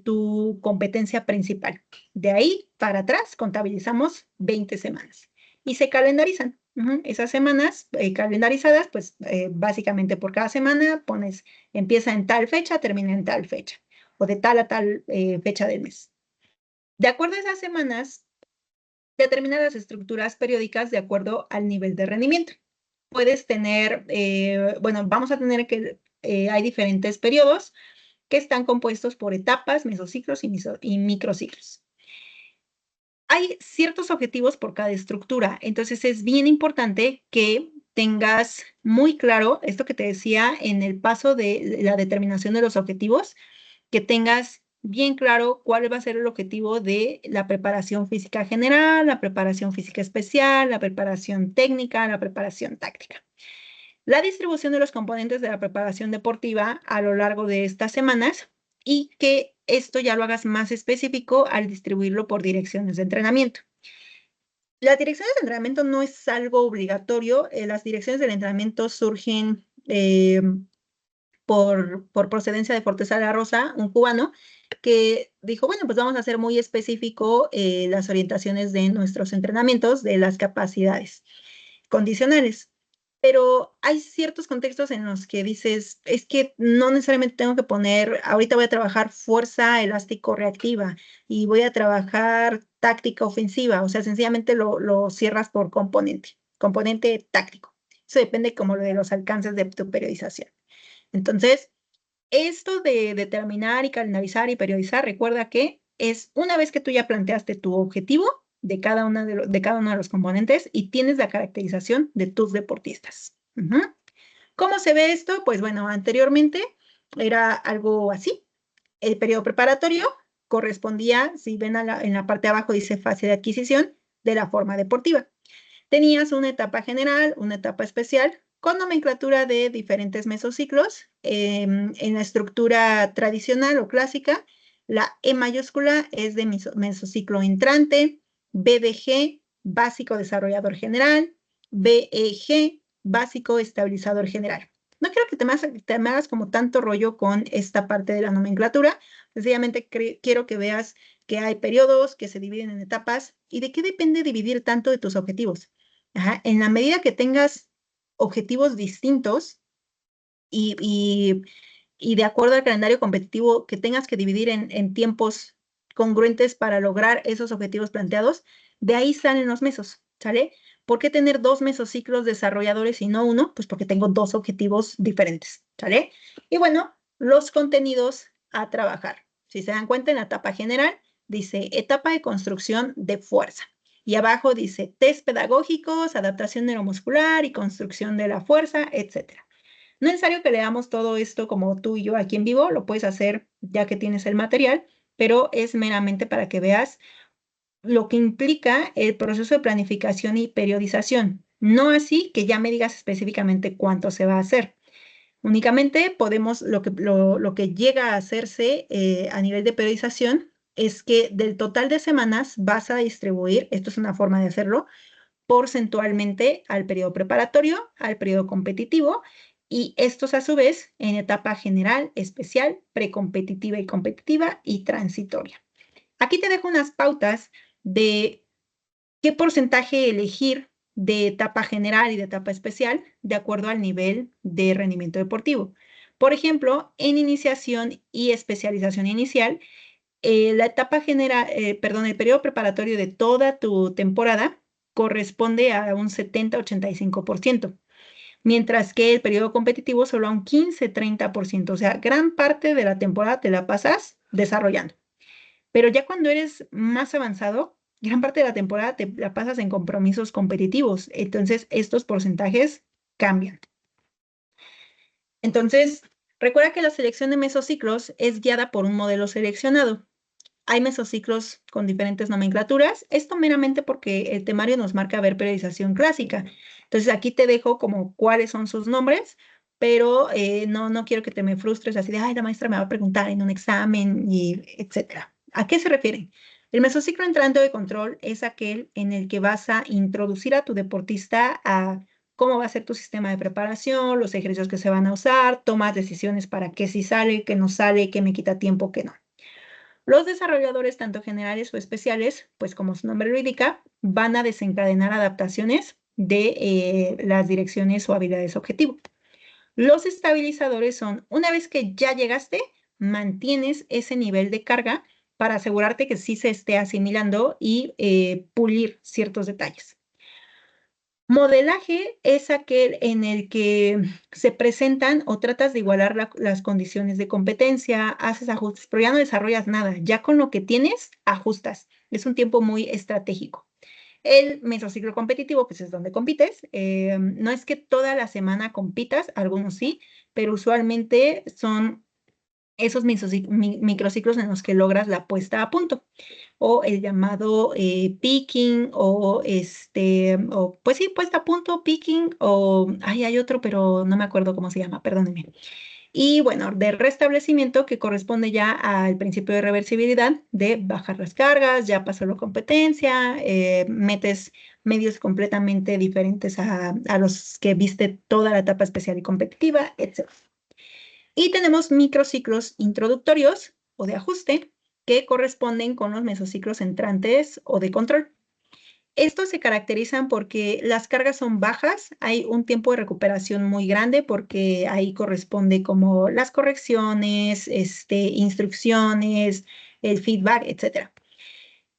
tu competencia principal. De ahí para atrás contabilizamos 20 semanas y se calendarizan. Esas semanas calendarizadas, pues básicamente por cada semana pones, empieza en tal fecha, termina en tal fecha, o de tal a tal fecha del mes. De acuerdo a esas semanas, determina las estructuras periódicas de acuerdo al nivel de rendimiento. Puedes tener, bueno, vamos a tener que, hay diferentes periodos que están compuestos por etapas, mesociclos y microciclos. Hay ciertos objetivos por cada estructura, entonces es bien importante que tengas muy claro esto que te decía en el paso de la determinación de los objetivos, que tengas bien claro cuál va a ser el objetivo de la preparación física general, la preparación física especial, la preparación técnica, la preparación táctica. La distribución de los componentes de la preparación deportiva a lo largo de estas semanas y que esto ya lo hagas más específico al distribuirlo por direcciones de entrenamiento. Las direcciones de entrenamiento no es algo obligatorio, las direcciones del entrenamiento surgen por procedencia de Fortes La Rosa, un cubano, que dijo, bueno, pues vamos a hacer muy específico las orientaciones de nuestros entrenamientos, de las capacidades condicionales. Pero hay ciertos contextos en los que dices, es que no necesariamente tengo que poner, ahorita voy a trabajar fuerza elástico reactiva y voy a trabajar táctica ofensiva, o sea, sencillamente lo cierras por componente táctico. Eso depende como de los alcances de tu periodización. Entonces, esto de determinar y calendarizar y periodizar, recuerda que es una vez que tú ya planteaste tu objetivo de cada, de cada uno de los componentes y tienes la caracterización de tus deportistas. ¿Cómo se ve esto? Pues bueno, anteriormente era algo así. El periodo preparatorio correspondía, si ven en la parte de abajo dice fase de adquisición de la forma deportiva. Tenías una etapa general, una etapa especial, con nomenclatura de diferentes mesociclos. En la estructura tradicional o clásica, la E mayúscula es de mesociclo entrante, B de G, básico desarrollador general, BEG, básico estabilizador general. No quiero que te me hagas como tanto rollo con esta parte de la nomenclatura, sencillamente quiero que veas que hay periodos que se dividen en etapas y de qué depende dividir tanto de tus objetivos. Ajá, en la medida que tengas objetivos distintos y, y, y de acuerdo al calendario competitivo que tengas que dividir en tiempos congruentes para lograr esos objetivos planteados, de ahí salen los mesos, ¿sale? ¿Por qué tener dos mesociclos desarrolladores y no uno? Pues porque tengo dos objetivos diferentes, ¿sale? Y bueno, los contenidos a trabajar. Si se dan cuenta, en la etapa general dice etapa de construcción de fuerza. Y abajo dice test pedagógicos, adaptación neuromuscular y construcción de la fuerza, etcétera. No es necesario que leamos todo esto como tú y yo aquí en vivo, lo puedes hacer ya que tienes el material, pero es meramente para que veas lo que implica el proceso de planificación y periodización. No así que ya me digas específicamente cuánto se va a hacer. Únicamente podemos, lo que llega a hacerse a nivel de periodización es que del total de semanas vas a distribuir, esto es una forma de hacerlo, porcentualmente al periodo preparatorio, al periodo competitivo y estos a su vez en etapa general, especial, precompetitiva y competitiva y transitoria. Aquí te dejo unas pautas de qué porcentaje elegir de etapa general y de etapa especial de acuerdo al nivel de rendimiento deportivo. Por ejemplo, en iniciación y especialización inicial, la etapa general, perdón, el periodo preparatorio de toda tu temporada corresponde a un 70-85%, mientras que el periodo competitivo solo a un 15-30%, o sea, gran parte de la temporada te la pasas desarrollando. Pero ya cuando eres más avanzado, gran parte de la temporada te la pasas en compromisos competitivos, entonces estos porcentajes cambian. Entonces, Recuerda que la selección de mesociclos es guiada por un modelo seleccionado. Hay mesociclos con diferentes nomenclaturas. Esto meramente porque el temario nos marca ver periodización clásica. Entonces aquí te dejo como cuáles son sus nombres, pero no quiero que te me frustres así de, ay, la maestra me va a preguntar en un examen y etcétera. ¿A qué se refiere? El mesociclo entrante de control es aquel en el que vas a introducir a tu deportista a cómo va a ser tu sistema de preparación, los ejercicios que se van a usar, tomas decisiones para qué sí sale, qué no sale, qué me quita tiempo, qué no. Los desarrolladores, tanto generales o especiales, pues como su nombre lo indica, van a desencadenar adaptaciones de las direcciones o habilidades objetivo. Los estabilizadores son, una vez que ya llegaste, mantienes ese nivel de carga para asegurarte que sí se esté asimilando y pulir ciertos detalles. Modelaje es aquel en el que se presentan o tratas de igualar las condiciones de competencia, haces ajustes, pero ya no desarrollas nada. Ya con lo que tienes, ajustas. Es un tiempo muy estratégico. El mesociclo competitivo, pues es donde compites. No es que toda la semana compitas, algunos sí, pero usualmente son esos microciclos en los que logras la puesta a punto o el llamado picking o pues sí, puesta a punto, picking o hay otro, pero no me acuerdo cómo se llama, perdónenme. Y bueno, de restablecimiento que corresponde ya al principio de reversibilidad de bajar las cargas, ya pasó la competencia, metes medios completamente diferentes a los que viste toda la etapa especial y competitiva, etc. Y tenemos microciclos introductorios o de ajuste que corresponden con los mesociclos entrantes o de control. Estos se caracterizan porque las cargas son bajas, hay un tiempo de recuperación muy grande porque ahí corresponde como las correcciones, instrucciones, el feedback, etc.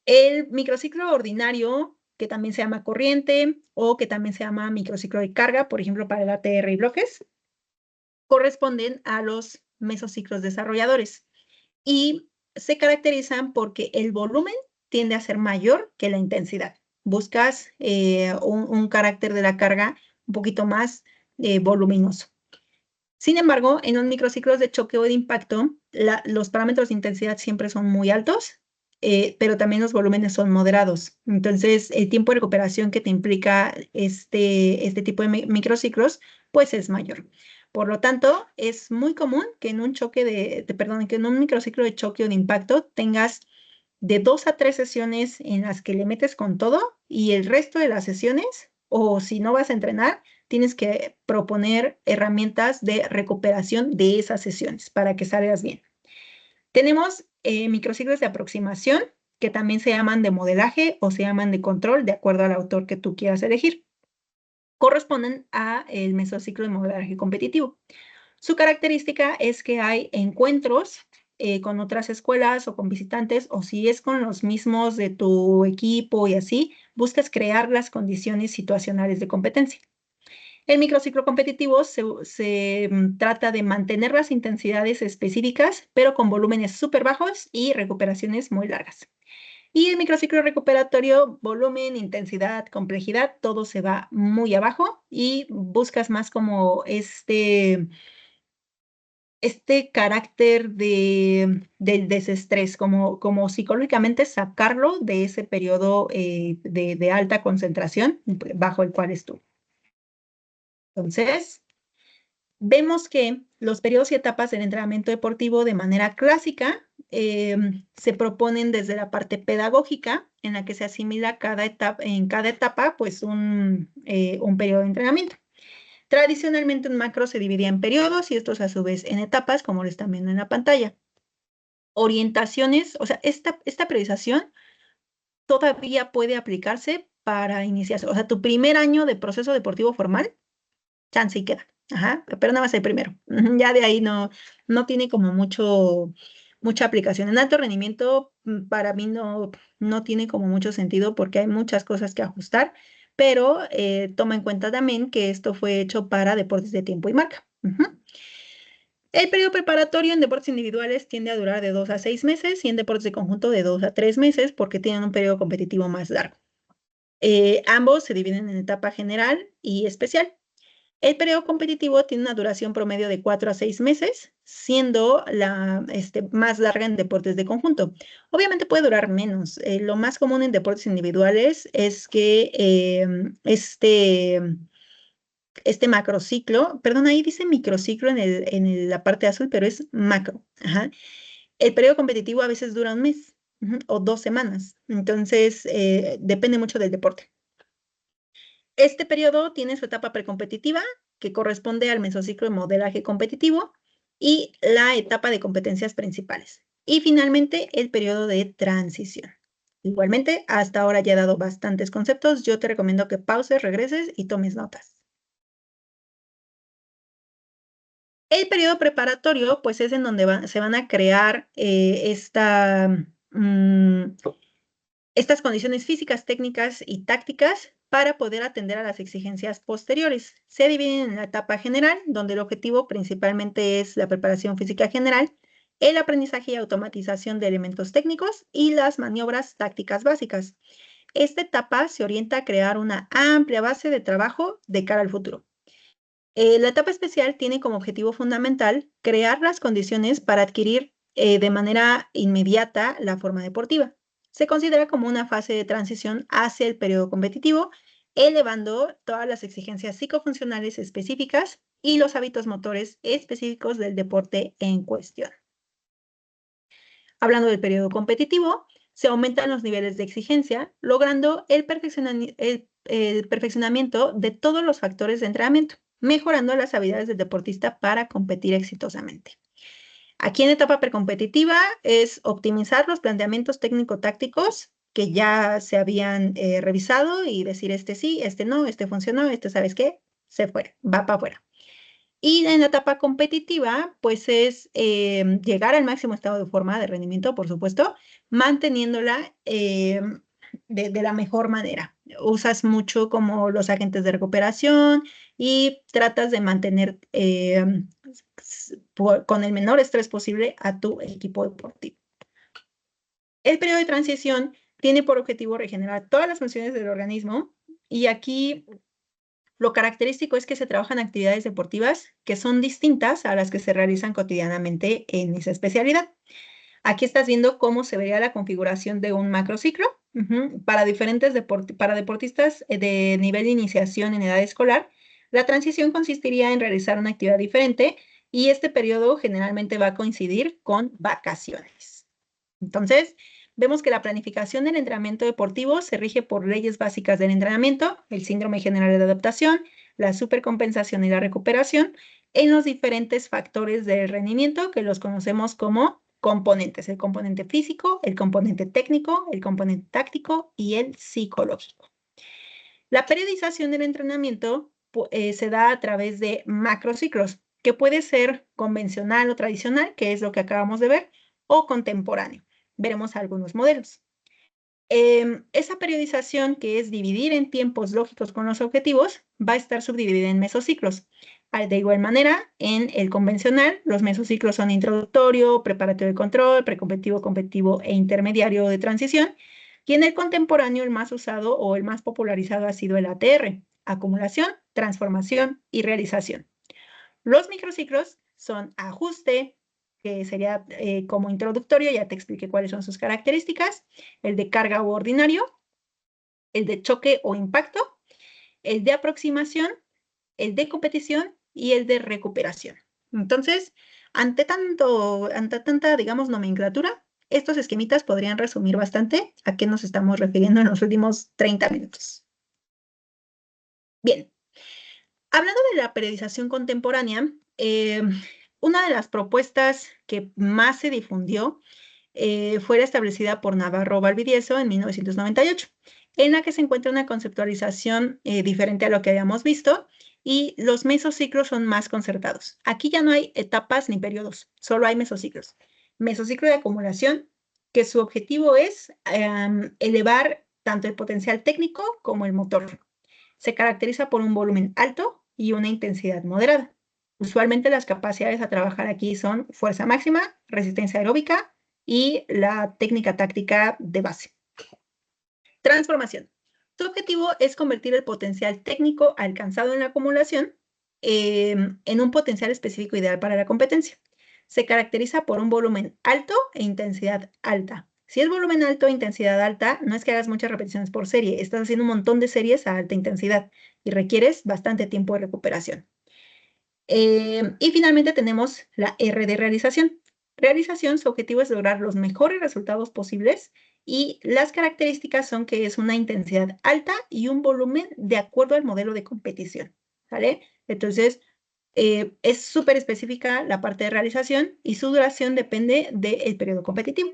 El microciclo ordinario, que también se llama corriente o que también se llama microciclo de carga, por ejemplo, para el ATR y bloques, corresponden a los mesociclos desarrolladores y se caracterizan porque el volumen tiende a ser mayor que la intensidad. Buscas un carácter de la carga un poquito más voluminoso. Sin embargo, en los microciclos de choque o de impacto, los parámetros de intensidad siempre son muy altos, pero también los volúmenes son moderados. Entonces, el tiempo de recuperación que te implica este tipo de microciclos, pues es mayor. Por lo tanto, es muy común que en un que en un microciclo de choque o de impacto tengas de 2 a 3 sesiones en las que le metes con todo y el resto de las sesiones, o si no vas a entrenar, tienes que proponer herramientas de recuperación de esas sesiones para que salgas bien. Tenemos microciclos de aproximación, que también se llaman de modelaje o se llaman de control, de acuerdo al autor que tú quieras elegir. Corresponden a el mesociclo de modelaje competitivo. Su característica es que hay encuentros con otras escuelas o con visitantes, o si es con los mismos de tu equipo y así, buscas crear las condiciones situacionales de competencia. El microciclo competitivo se trata de mantener las intensidades específicas, pero con volúmenes súper bajos y recuperaciones muy largas. Y el microciclo recuperatorio, volumen, intensidad, complejidad, todo se va muy abajo y buscas más como este carácter del desestrés, como psicológicamente sacarlo de ese periodo de alta concentración bajo el cual estuvo. Entonces, vemos que los periodos y etapas del entrenamiento deportivo de manera clásica se proponen desde la parte pedagógica, en la que se asimila en cada etapa pues un periodo de entrenamiento. Tradicionalmente un macro se dividía en periodos y estos a su vez en etapas, como lo están viendo en la pantalla. Orientaciones, o sea, esta periodización todavía puede aplicarse para iniciarse. O sea, tu primer año de proceso deportivo formal, chance y queda. Ajá, pero nada más el primero. Ya de ahí no tiene como mucha aplicación. En alto rendimiento, para mí no tiene como mucho sentido porque hay muchas cosas que ajustar, pero toma en cuenta también que esto fue hecho para deportes de tiempo y marca. El periodo preparatorio en deportes individuales tiende a durar de 2 a 6 meses y en deportes de conjunto de 2 a 3 meses porque tienen un periodo competitivo más largo. Ambos se dividen en etapa general y especial. El periodo competitivo tiene una duración promedio de 4 a 6 meses, siendo la más larga en deportes de conjunto. Obviamente puede durar menos. Lo más común en deportes individuales es que este macrociclo, perdón, ahí dice microciclo en la parte azul, pero es macro. Ajá. El periodo competitivo a veces dura un mes, o 2 semanas. Entonces, depende mucho del deporte. Este periodo tiene su etapa precompetitiva, que corresponde al mesociclo de modelaje competitivo, y la etapa de competencias principales. Y finalmente, el periodo de transición. Igualmente, hasta ahora ya he dado bastantes conceptos. Yo te recomiendo que pauses, regreses y tomes notas. El periodo preparatorio, pues es en donde se van a crear estas condiciones físicas, técnicas y tácticas para poder atender a las exigencias posteriores. Se dividen en la etapa general, donde el objetivo principalmente es la preparación física general, el aprendizaje y automatización de elementos técnicos y las maniobras tácticas básicas. Esta etapa se orienta a crear una amplia base de trabajo de cara al futuro. La etapa especial tiene como objetivo fundamental crear las condiciones para adquirir de manera inmediata la forma deportiva. Se considera como una fase de transición hacia el periodo competitivo, elevando todas las exigencias psicofuncionales específicas y los hábitos motores específicos del deporte en cuestión. Hablando del periodo competitivo, se aumentan los niveles de exigencia, logrando el perfeccionamiento de todos los factores de entrenamiento, mejorando las habilidades del deportista para competir exitosamente. Aquí en etapa precompetitiva es optimizar los planteamientos técnico-tácticos que ya se habían revisado y decir este sí, este no, este funcionó, este ¿sabes qué? Se fue, va para afuera. Y en la etapa competitiva, pues es llegar al máximo estado de forma, de rendimiento, por supuesto, manteniéndola de la mejor manera. Usas mucho como los agentes de recuperación y tratas de mantener con el menor estrés posible a tu equipo deportivo. El periodo de transición tiene por objetivo regenerar todas las funciones del organismo y aquí lo característico es que se trabajan actividades deportivas que son distintas a las que se realizan cotidianamente en esa especialidad. Aquí estás viendo cómo se vería la configuración de un macrociclo para para deportistas de nivel de iniciación en edad escolar. La transición consistiría en realizar una actividad diferente y este periodo generalmente va a coincidir con vacaciones. Entonces, vemos que la planificación del entrenamiento deportivo se rige por leyes básicas del entrenamiento, el síndrome general de adaptación, la supercompensación y la recuperación, en los diferentes factores del rendimiento que los conocemos como componentes, el componente físico, el componente técnico, el componente táctico y el psicológico. La periodización del entrenamiento se da a través de macrociclos, que puede ser convencional o tradicional, que es lo que acabamos de ver, o contemporáneo. Veremos algunos modelos. Esa periodización, que es dividir en tiempos lógicos con los objetivos, va a estar subdividida en mesociclos. De igual manera, en el convencional, los mesociclos son introductorio, preparatorio de control, precompetitivo, competitivo e intermediario de transición. Y en el contemporáneo, el más usado o el más popularizado ha sido el ATR, acumulación, transformación y realización. Los microciclos son ajuste, que sería como introductorio, ya te expliqué cuáles son sus características, el de carga u ordinario, el de choque o impacto, el de aproximación, el de competición y el de recuperación. Entonces, ante tanta, digamos, nomenclatura, estos esquemitas podrían resumir bastante a qué nos estamos refiriendo en los últimos 30 minutos. Bien, hablando de la periodización contemporánea, una de las propuestas que más se difundió fue la establecida por Navarro Valvidieso en 1998, en la que se encuentra una conceptualización diferente a lo que habíamos visto y los mesociclos son más concertados. Aquí ya no hay etapas ni periodos, solo hay mesociclos. Mesociclo de acumulación, que su objetivo es elevar tanto el potencial técnico como el motor. Se caracteriza por un volumen alto y una intensidad moderada. Usualmente las capacidades a trabajar aquí son fuerza máxima, resistencia aeróbica y la técnica táctica de base. Transformación. Tu objetivo es convertir el potencial técnico alcanzado en la acumulación en un potencial específico ideal para la competencia. Se caracteriza por un volumen alto e intensidad alta. Si es volumen alto e intensidad alta, no es que hagas muchas repeticiones por serie, estás haciendo un montón de series a alta intensidad y requieres bastante tiempo de recuperación. Y finalmente tenemos la R de realización. Realización, su objetivo es lograr los mejores resultados posibles y las características son que es una intensidad alta y un volumen de acuerdo al modelo de competición, ¿vale? Entonces, es súper específica la parte de realización y su duración depende del periodo competitivo.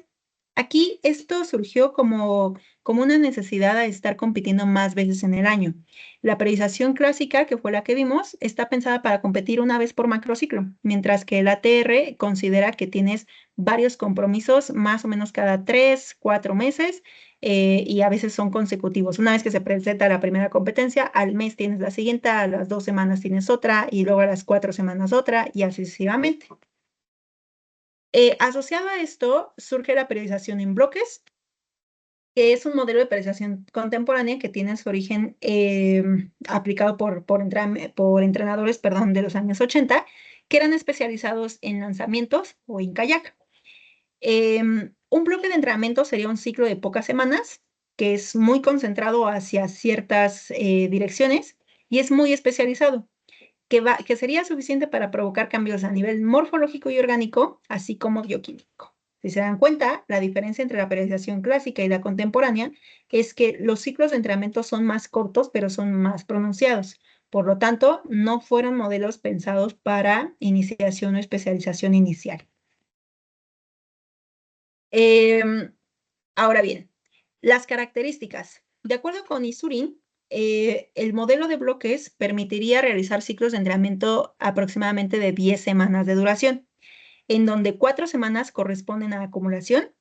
Aquí esto surgió como una necesidad de estar compitiendo más veces en el año. La periodización clásica, que fue la que vimos, está pensada para competir una vez por macrociclo, mientras que el ATR considera que tienes varios compromisos más o menos cada 3, 4 meses y a veces son consecutivos. Una vez que se presenta la primera competencia, al mes tienes la siguiente, a las 2 semanas tienes otra y luego a las 4 semanas otra y así sucesivamente. Asociado a esto, surge la periodización en bloques, que es un modelo de periodización contemporánea que tiene su origen aplicado por entrenadores, perdón, de los años 80, que eran especializados en lanzamientos o en kayak. Un bloque de entrenamiento sería un ciclo de pocas semanas, que es muy concentrado hacia ciertas direcciones y es muy especializado que sería suficiente para provocar cambios a nivel morfológico y orgánico, así como bioquímico. Si se dan cuenta, la diferencia entre la periodización clásica y la contemporánea es que los ciclos de entrenamiento son más cortos, pero son más pronunciados. Por lo tanto, no fueron modelos pensados para iniciación o especialización inicial. Ahora bien, las características. De acuerdo con Isurin, el modelo de bloques permitiría realizar ciclos de entrenamiento aproximadamente de 10 semanas de duración, en donde 4 semanas corresponden a acumulación,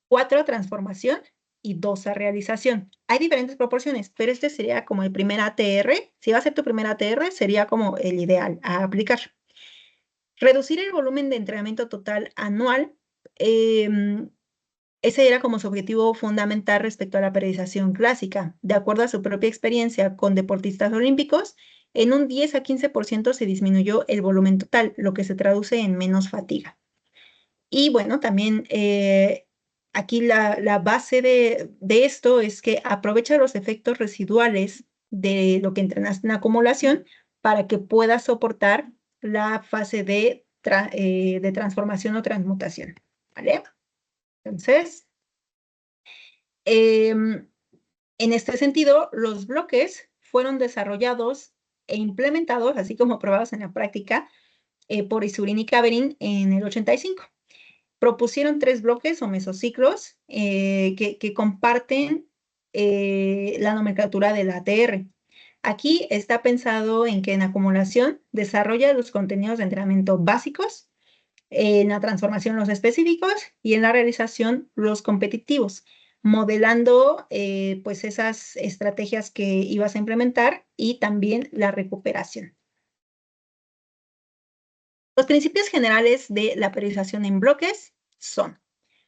4 a transformación y 2 a realización. Hay diferentes proporciones, pero este sería como el primer ATR. Si va a ser tu primer ATR, sería como el ideal a aplicar. Reducir el volumen de entrenamiento total anual. Ese era como su objetivo fundamental respecto a la periodización clásica. De acuerdo a su propia experiencia con deportistas olímpicos, en un 10 a 15% se disminuyó el volumen total, lo que se traduce en menos fatiga. Y bueno, también aquí la base de esto es que aprovecha los efectos residuales de lo que entrenaste en acumulación para que puedas soportar la fase de transformación o transmutación. ¿Vale? Entonces, en este sentido, los bloques fueron desarrollados e implementados, así como probados en la práctica, por Isurin y Kaverin en el 85. Propusieron 3 bloques o mesociclos que comparten la nomenclatura del ATR. Aquí está pensado en que en acumulación desarrolla los contenidos de entrenamiento básicos, en la transformación los específicos y en la realización los competitivos, modelando pues esas estrategias que ibas a implementar y también la recuperación. Los principios generales de la periodización en bloques son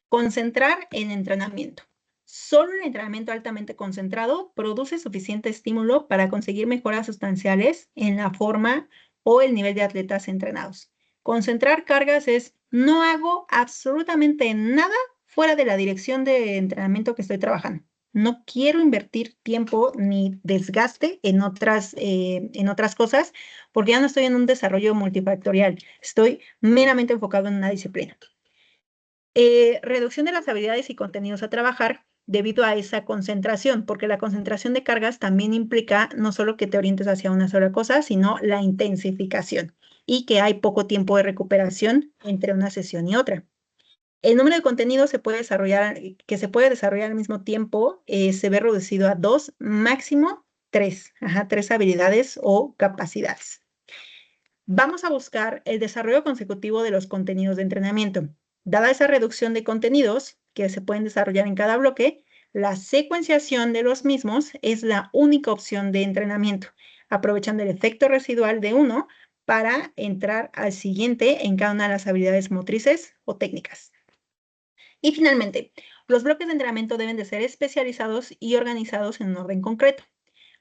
concentrar el entrenamiento. Solo el entrenamiento altamente concentrado produce suficiente estímulo para conseguir mejoras sustanciales en la forma o el nivel de atletas entrenados. Concentrar cargas es no hago absolutamente nada fuera de la dirección de entrenamiento que estoy trabajando. No quiero invertir tiempo ni desgaste en otras cosas porque ya no estoy en un desarrollo multifactorial. Estoy meramente enfocado en una disciplina. Reducción de las habilidades y contenidos a trabajar debido a esa concentración, porque la concentración de cargas también implica no solo que te orientes hacia una sola cosa, sino la intensificación y que hay poco tiempo de recuperación entre una sesión y otra. El número de contenidos que se puede desarrollar al mismo tiempo se ve reducido a 2, máximo 3, 3 habilidades o capacidades. Vamos a buscar el desarrollo consecutivo de los contenidos de entrenamiento. Dada esa reducción de contenidos que se pueden desarrollar en cada bloque, la secuenciación de los mismos es la única opción de entrenamiento, aprovechando el efecto residual de uno para entrar al siguiente en cada una de las habilidades motrices o técnicas. Y finalmente, los bloques de entrenamiento deben de ser especializados y organizados en un orden concreto.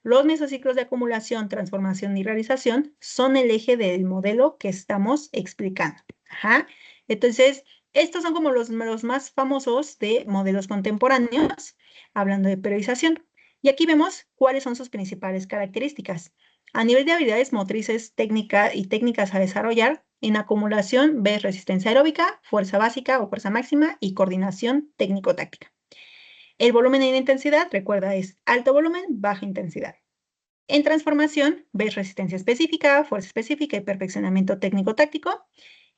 Los mesociclos de acumulación, transformación y realización son el eje del modelo que estamos explicando. Ajá. Entonces, estos son como los más famosos de modelos contemporáneos, hablando de periodización. Y aquí vemos cuáles son sus principales características. A nivel de habilidades motrices y técnicas a desarrollar, en acumulación ves resistencia aeróbica, fuerza básica o fuerza máxima y coordinación técnico-táctica. El volumen y la intensidad, recuerda, es alto volumen, baja intensidad. En transformación ves resistencia específica, fuerza específica y perfeccionamiento técnico-táctico.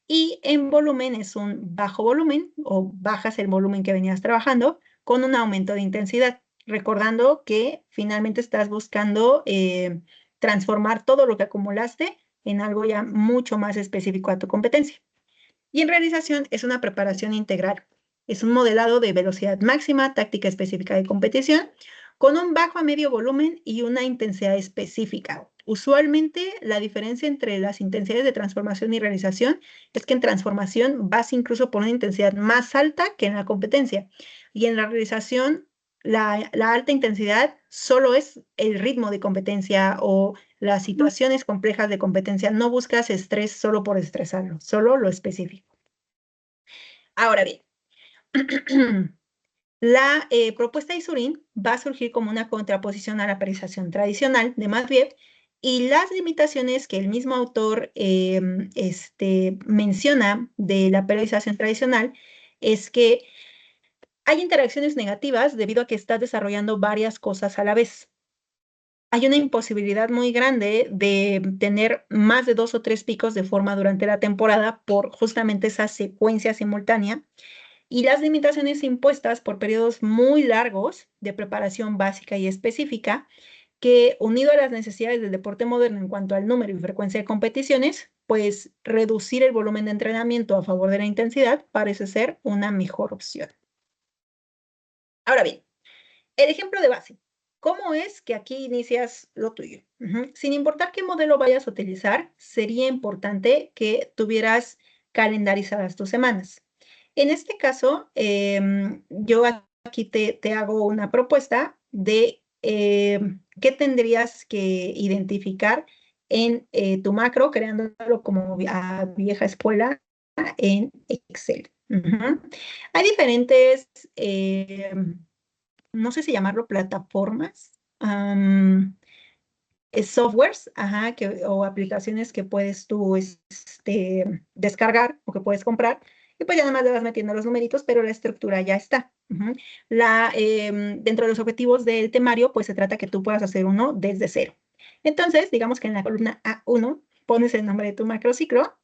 Y en volumen es un bajo volumen o bajas el volumen que venías trabajando con un aumento de intensidad, recordando que finalmente estás buscando transformar todo lo que acumulaste en algo ya mucho más específico a tu competencia. Y en realización es una preparación integral. Es un modelado de velocidad máxima, táctica específica de competición, con un bajo a medio volumen y una intensidad específica. Usualmente la diferencia entre las intensidades de transformación y realización es que en transformación vas incluso por una intensidad más alta que en la competencia. Y en la realización, la alta intensidad solo es el ritmo de competencia o las situaciones complejas de competencia. No buscas estrés solo por estresarlo, solo lo específico. Ahora bien, la propuesta de Isurin va a surgir como una contraposición a la periodización tradicional de Matveev y las limitaciones que el mismo autor menciona de la periodización tradicional es que hay interacciones negativas debido a que estás desarrollando varias cosas a la vez. Hay una imposibilidad muy grande de tener más de 2 o 3 picos de forma durante la temporada por justamente esa secuencia simultánea y las limitaciones impuestas por periodos muy largos de preparación básica y específica, que unido a las necesidades del deporte moderno en cuanto al número y frecuencia de competiciones, pues reducir el volumen de entrenamiento a favor de la intensidad parece ser una mejor opción. Ahora bien, el ejemplo de base. ¿Cómo es que aquí inicias lo tuyo? Sin importar qué modelo vayas a utilizar, sería importante que tuvieras calendarizadas tus semanas. En este caso, yo aquí te hago una propuesta de qué tendrías que identificar en tu macro, creándolo como a vieja escuela en Excel. Hay diferentes no sé si llamarlo plataformas, softwares, o aplicaciones que puedes tú descargar o que puedes comprar, y pues ya nada más le vas metiendo los numeritos, pero la estructura ya está. Dentro de los objetivos del temario, pues se trata que tú puedas hacer uno desde cero. Entonces, digamos que en la columna A1 pones el nombre de tu macrociclo.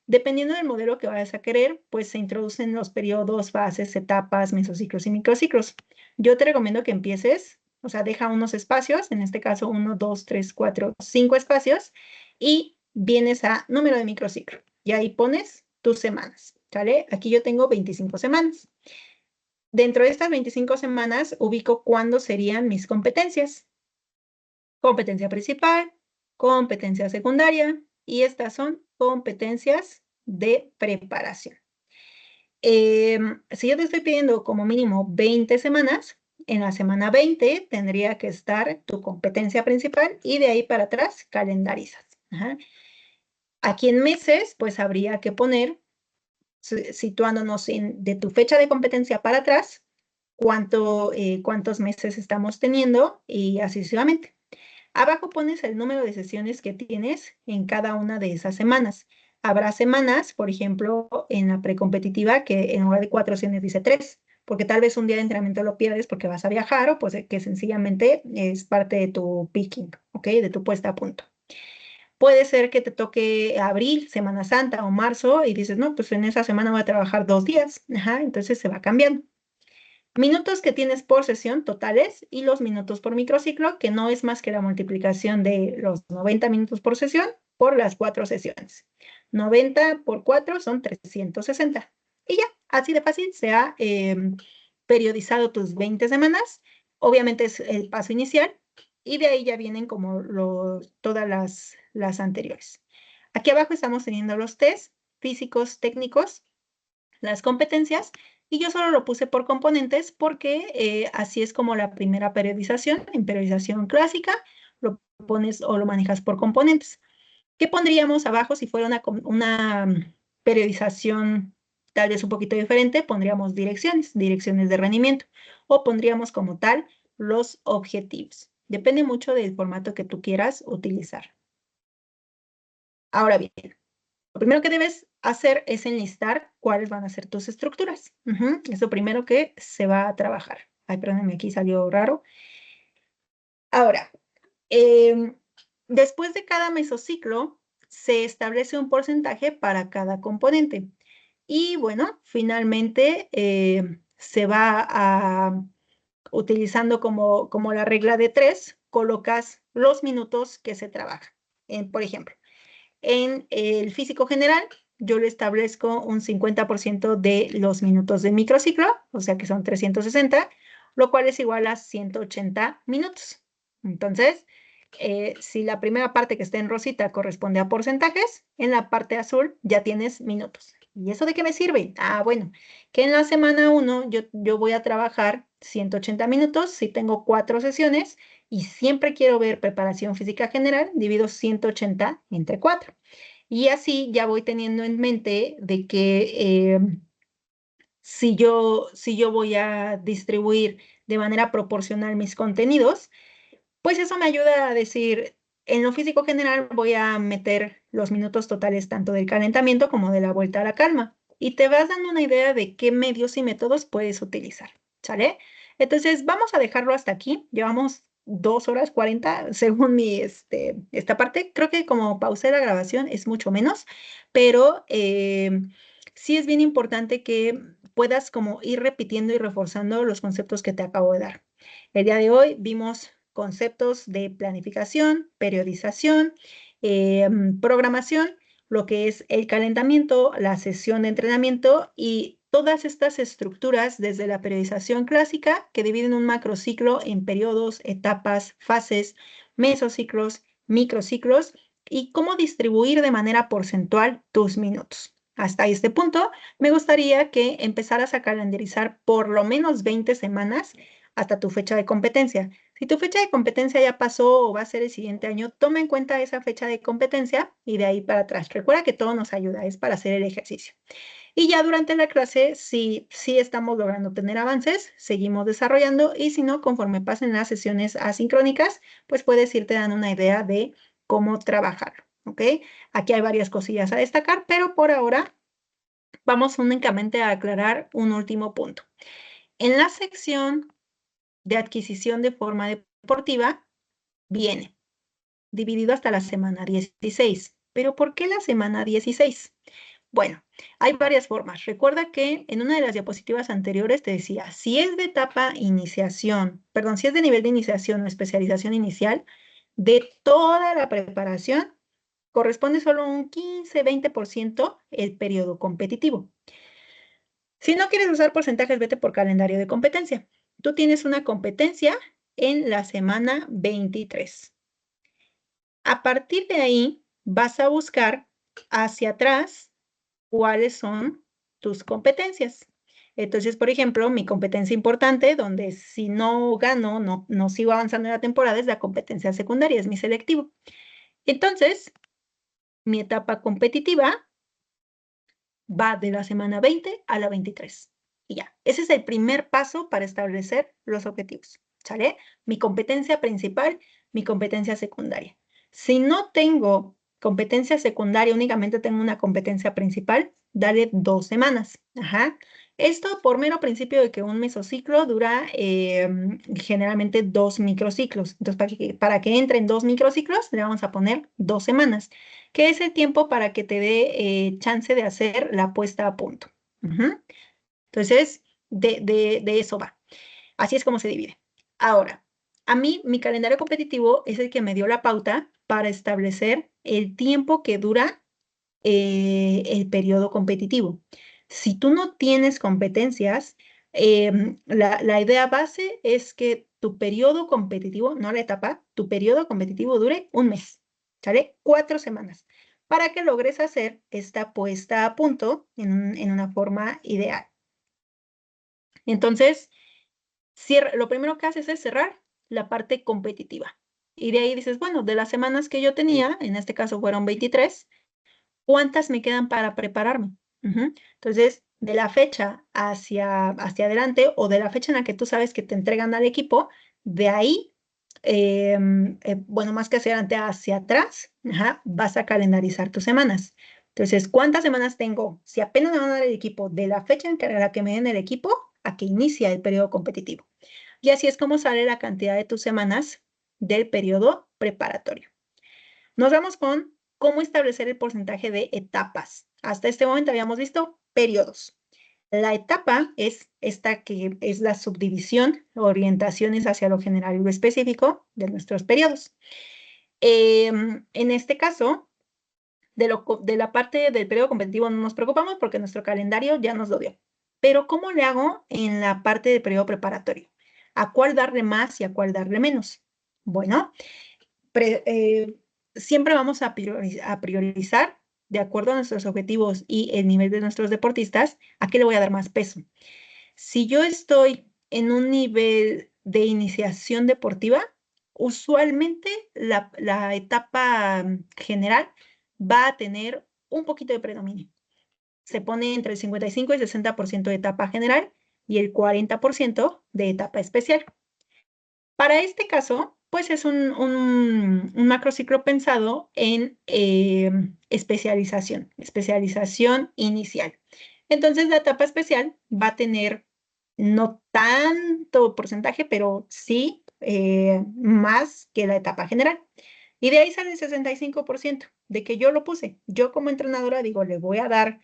Dependiendo del modelo que vayas a querer, pues se introducen los periodos, fases, etapas, mesociclos y microciclos. Yo te recomiendo que empieces, o sea, deja unos espacios, en este caso 1, 2, 3, 4, 5 espacios, y vienes a número de microciclo. Y ahí pones tus semanas, ¿sale? Aquí yo tengo 25 semanas. Dentro de estas 25 semanas ubico cuándo serían mis competencias. Competencia principal, competencia secundaria, y estas son competencias de preparación. Si yo te estoy pidiendo como mínimo 20 semanas, en la semana 20 tendría que estar tu competencia principal y de ahí para atrás calendarizas. Aquí en meses, pues habría que poner, situándonos de tu fecha de competencia para atrás, cuántos meses estamos teniendo y así sucesivamente. Abajo pones el número de sesiones que tienes en cada una de esas semanas. Habrá semanas, por ejemplo, en la precompetitiva, que en lugar de 4 sesiones dice 3, porque tal vez un día de entrenamiento lo pierdes porque vas a viajar o pues que sencillamente es parte de tu picking, ¿ok? De tu puesta a punto. Puede ser que te toque abril, Semana Santa o marzo y dices, no, pues en esa semana voy a trabajar 2 días. Entonces se va cambiando. Minutos que tienes por sesión totales y los minutos por microciclo, que no es más que la multiplicación de los 90 minutos por sesión por las 4 sesiones. 90 por 4 son 360. Y ya, así de fácil se ha periodizado tus 20 semanas. Obviamente es el paso inicial y de ahí ya vienen como todas las anteriores. Aquí abajo estamos teniendo los test físicos técnicos. las competencias, y yo solo lo puse por componentes porque así es como la primera periodización, en periodización clásica, lo pones o lo manejas por componentes. ¿Qué pondríamos abajo si fuera una periodización tal vez un poquito diferente? Pondríamos direcciones de rendimiento, o pondríamos como tal los objetivos. Depende mucho del formato que tú quieras utilizar. Ahora bien, lo primero que debes hacer es enlistar cuáles van a ser tus estructuras. Es lo primero que se va a trabajar. Ay, perdónenme, aquí salió raro. Ahora, después de cada mesociclo, se establece un porcentaje para cada componente. Y bueno, finalmente se va a, utilizando como la regla de 3, colocas los minutos que se trabajan. Por ejemplo, en el físico general, yo le establezco un 50% de los minutos de microciclo, o sea que son 360, lo cual es igual a 180 minutos. Entonces, si la primera parte que está en rosita corresponde a porcentajes, en la parte azul ya tienes minutos. ¿Y eso de qué me sirve? Ah, bueno, que en la semana 1 yo voy a trabajar 180 minutos si tengo 4 sesiones y siempre quiero ver preparación física general, divido 180 entre 4. Y así ya voy teniendo en mente de que si yo voy a distribuir de manera proporcional mis contenidos, pues eso me ayuda a decir, en lo físico general voy a meter los minutos totales tanto del calentamiento como de la vuelta a la calma. Y te vas dando una idea de qué medios y métodos puedes utilizar, ¿sale? Entonces, vamos a dejarlo hasta aquí. Llevamos 2 horas 40 según esta parte. Creo que como pausé la grabación es mucho menos, pero sí es bien importante que puedas como ir repitiendo y reforzando los conceptos que te acabo de dar. El día de hoy vimos conceptos de planificación, periodización, programación, lo que es el calentamiento, la sesión de entrenamiento y todas estas estructuras desde la periodización clásica que dividen un macrociclo en periodos, etapas, fases, mesociclos, microciclos y cómo distribuir de manera porcentual tus minutos. Hasta este punto, me gustaría que empezaras a calendarizar por lo menos 20 semanas hasta tu fecha de competencia. Si tu fecha de competencia ya pasó o va a ser el siguiente año, toma en cuenta esa fecha de competencia y de ahí para atrás. Recuerda que todo nos ayuda, es para hacer el ejercicio. Y ya durante la clase, si estamos logrando tener avances, seguimos desarrollando y si no, conforme pasen las sesiones asincrónicas, pues puedes irte dando una idea de cómo trabajar, ¿ok? Aquí hay varias cosillas a destacar, pero por ahora vamos únicamente a aclarar un último punto. En la sección de adquisición de forma deportiva viene dividido hasta la semana 16. ¿Pero por qué la semana 16? Bueno, hay varias formas. Recuerda que en una de las diapositivas anteriores te decía, si es de etapa iniciación, perdón, si es de nivel de iniciación o especialización inicial, de toda la preparación, corresponde solo un 15-20% el periodo competitivo. Si no quieres usar porcentajes, vete por calendario de competencia. Tú tienes una competencia en la semana 23. A partir de ahí, vas a buscar hacia atrás cuáles son tus competencias. Entonces, por ejemplo, mi competencia importante, donde si no gano, no sigo avanzando en la temporada, es la competencia secundaria, es mi selectivo. Entonces, mi etapa competitiva va de la semana 20 a la 23. Y ya, ese es el primer paso para establecer los objetivos, ¿sale? Mi competencia principal, mi competencia secundaria. Si no tengo competencia secundaria, únicamente tengo una competencia principal, dale 2 semanas. Ajá. Esto por mero principio de que un mesociclo dura generalmente 2 microciclos. Entonces, para que entren 2 microciclos, le vamos a poner 2 semanas, que es el tiempo para que te dé chance de hacer la puesta a punto. Entonces, de eso va. Así es como se divide. Ahora, a mí, mi calendario competitivo es el que me dio la pauta para establecer el tiempo que dura el periodo competitivo. Si tú no tienes competencias, la idea base es que tu periodo competitivo, no la etapa, tu periodo competitivo dure un mes, ¿sale? 4 semanas. para que logres hacer esta puesta a punto en una forma ideal. Entonces, lo primero que haces es cerrar la parte competitiva. Y de ahí dices, bueno, de las semanas que yo tenía, en este caso fueron 23, ¿cuántas me quedan para prepararme? Entonces, de la fecha hacia adelante o de la fecha en la que tú sabes que te entregan al equipo, de ahí, bueno, más que hacia adelante, hacia atrás, vas a calendarizar tus semanas. Entonces, ¿cuántas semanas tengo? Si apenas me van a dar el equipo, de la fecha en la que me den el equipo a que inicia el periodo competitivo. Y así es como sale la cantidad de tus semanas del periodo preparatorio. Nos vamos con cómo establecer el porcentaje de etapas. Hasta este momento habíamos visto periodos. La etapa es esta que es la subdivisión, orientaciones hacia lo general y lo específico de nuestros periodos. En este caso, de la parte del periodo competitivo no nos preocupamos porque nuestro calendario ya nos lo dio. Pero ¿cómo le hago en la parte del periodo preparatorio? ¿A cuál darle más y a cuál darle menos? Bueno, siempre vamos a priorizar de acuerdo a nuestros objetivos y el nivel de nuestros deportistas, ¿a qué le voy a dar más peso? Si yo estoy en un nivel de iniciación deportiva, usualmente la etapa general va a tener un poquito de predominio. Se pone entre el 55 y 60% de etapa general y el 40% de etapa especial. Para este caso, pues es un macrociclo pensado en especialización inicial. Entonces, la etapa especial va a tener no tanto porcentaje, pero sí más que la etapa general. Y de ahí sale el 65% de que yo lo puse. Yo como entrenadora digo, le voy a dar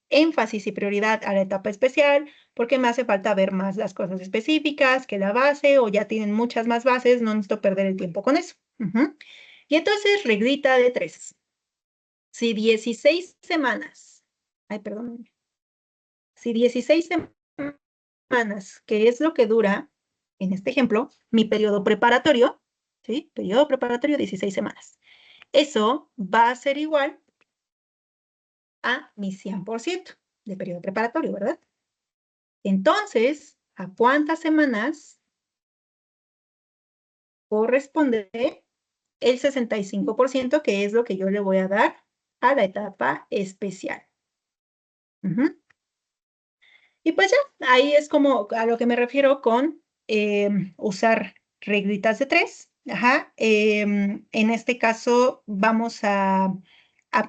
énfasis y prioridad a la etapa especial porque me hace falta ver más las cosas específicas que la base o ya tienen muchas más bases, no necesito perder el tiempo con eso. Y entonces, reglita de 3. Si 16 semanas, si 16 semanas, que es lo que dura, en este ejemplo, mi periodo preparatorio, ¿sí? Periodo preparatorio, 16 semanas. Eso va a ser igual a mi 100% de periodo preparatorio, ¿verdad? Entonces, ¿a cuántas semanas corresponde el 65%, que es lo que yo le voy a dar a la etapa especial? Y pues ya, ahí es como a lo que me refiero con usar reglitas de 3. En este caso vamos a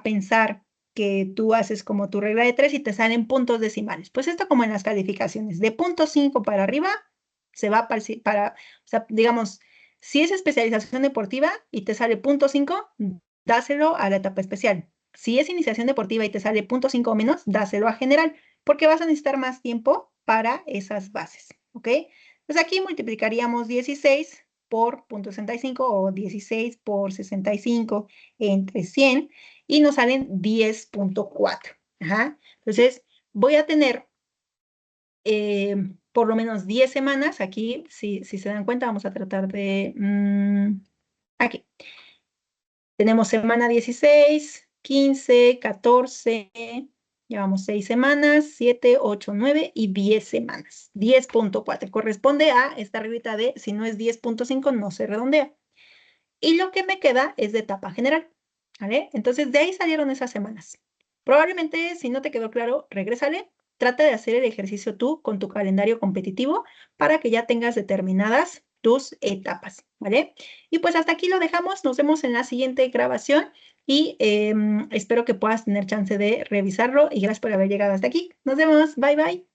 pensar que tú haces como tu regla de 3 y te salen puntos decimales. Pues esto como en las calificaciones, de 0.5 para arriba, se va para, o sea, digamos, si es especialización deportiva y te sale 0.5, dáselo a la etapa especial. Si es iniciación deportiva y te sale 0.5 o menos, dáselo a general, porque vas a necesitar más tiempo para esas bases, ¿ok? Pues aquí multiplicaríamos 16 por 0.65 o 16 por 65 entre 100 y nos salen 10.4. Entonces, voy a tener por lo menos 10 semanas. Aquí, si se dan cuenta, vamos a tratar de... aquí. Tenemos semana 16, 15, 14, llevamos 6 semanas, 7, 8, 9 y 10 semanas. 10.4 corresponde a esta reglita de si no es 10.5 no se redondea. Y lo que me queda es de etapa general, ¿vale? Entonces, de ahí salieron esas semanas. Probablemente, si no te quedó claro, regrésale. Trata de hacer el ejercicio tú con tu calendario competitivo para que ya tengas determinadas tus etapas, ¿vale? Y pues hasta aquí lo dejamos. Nos vemos en la siguiente grabación y espero que puedas tener chance de revisarlo y gracias por haber llegado hasta aquí. Nos vemos. Bye, bye.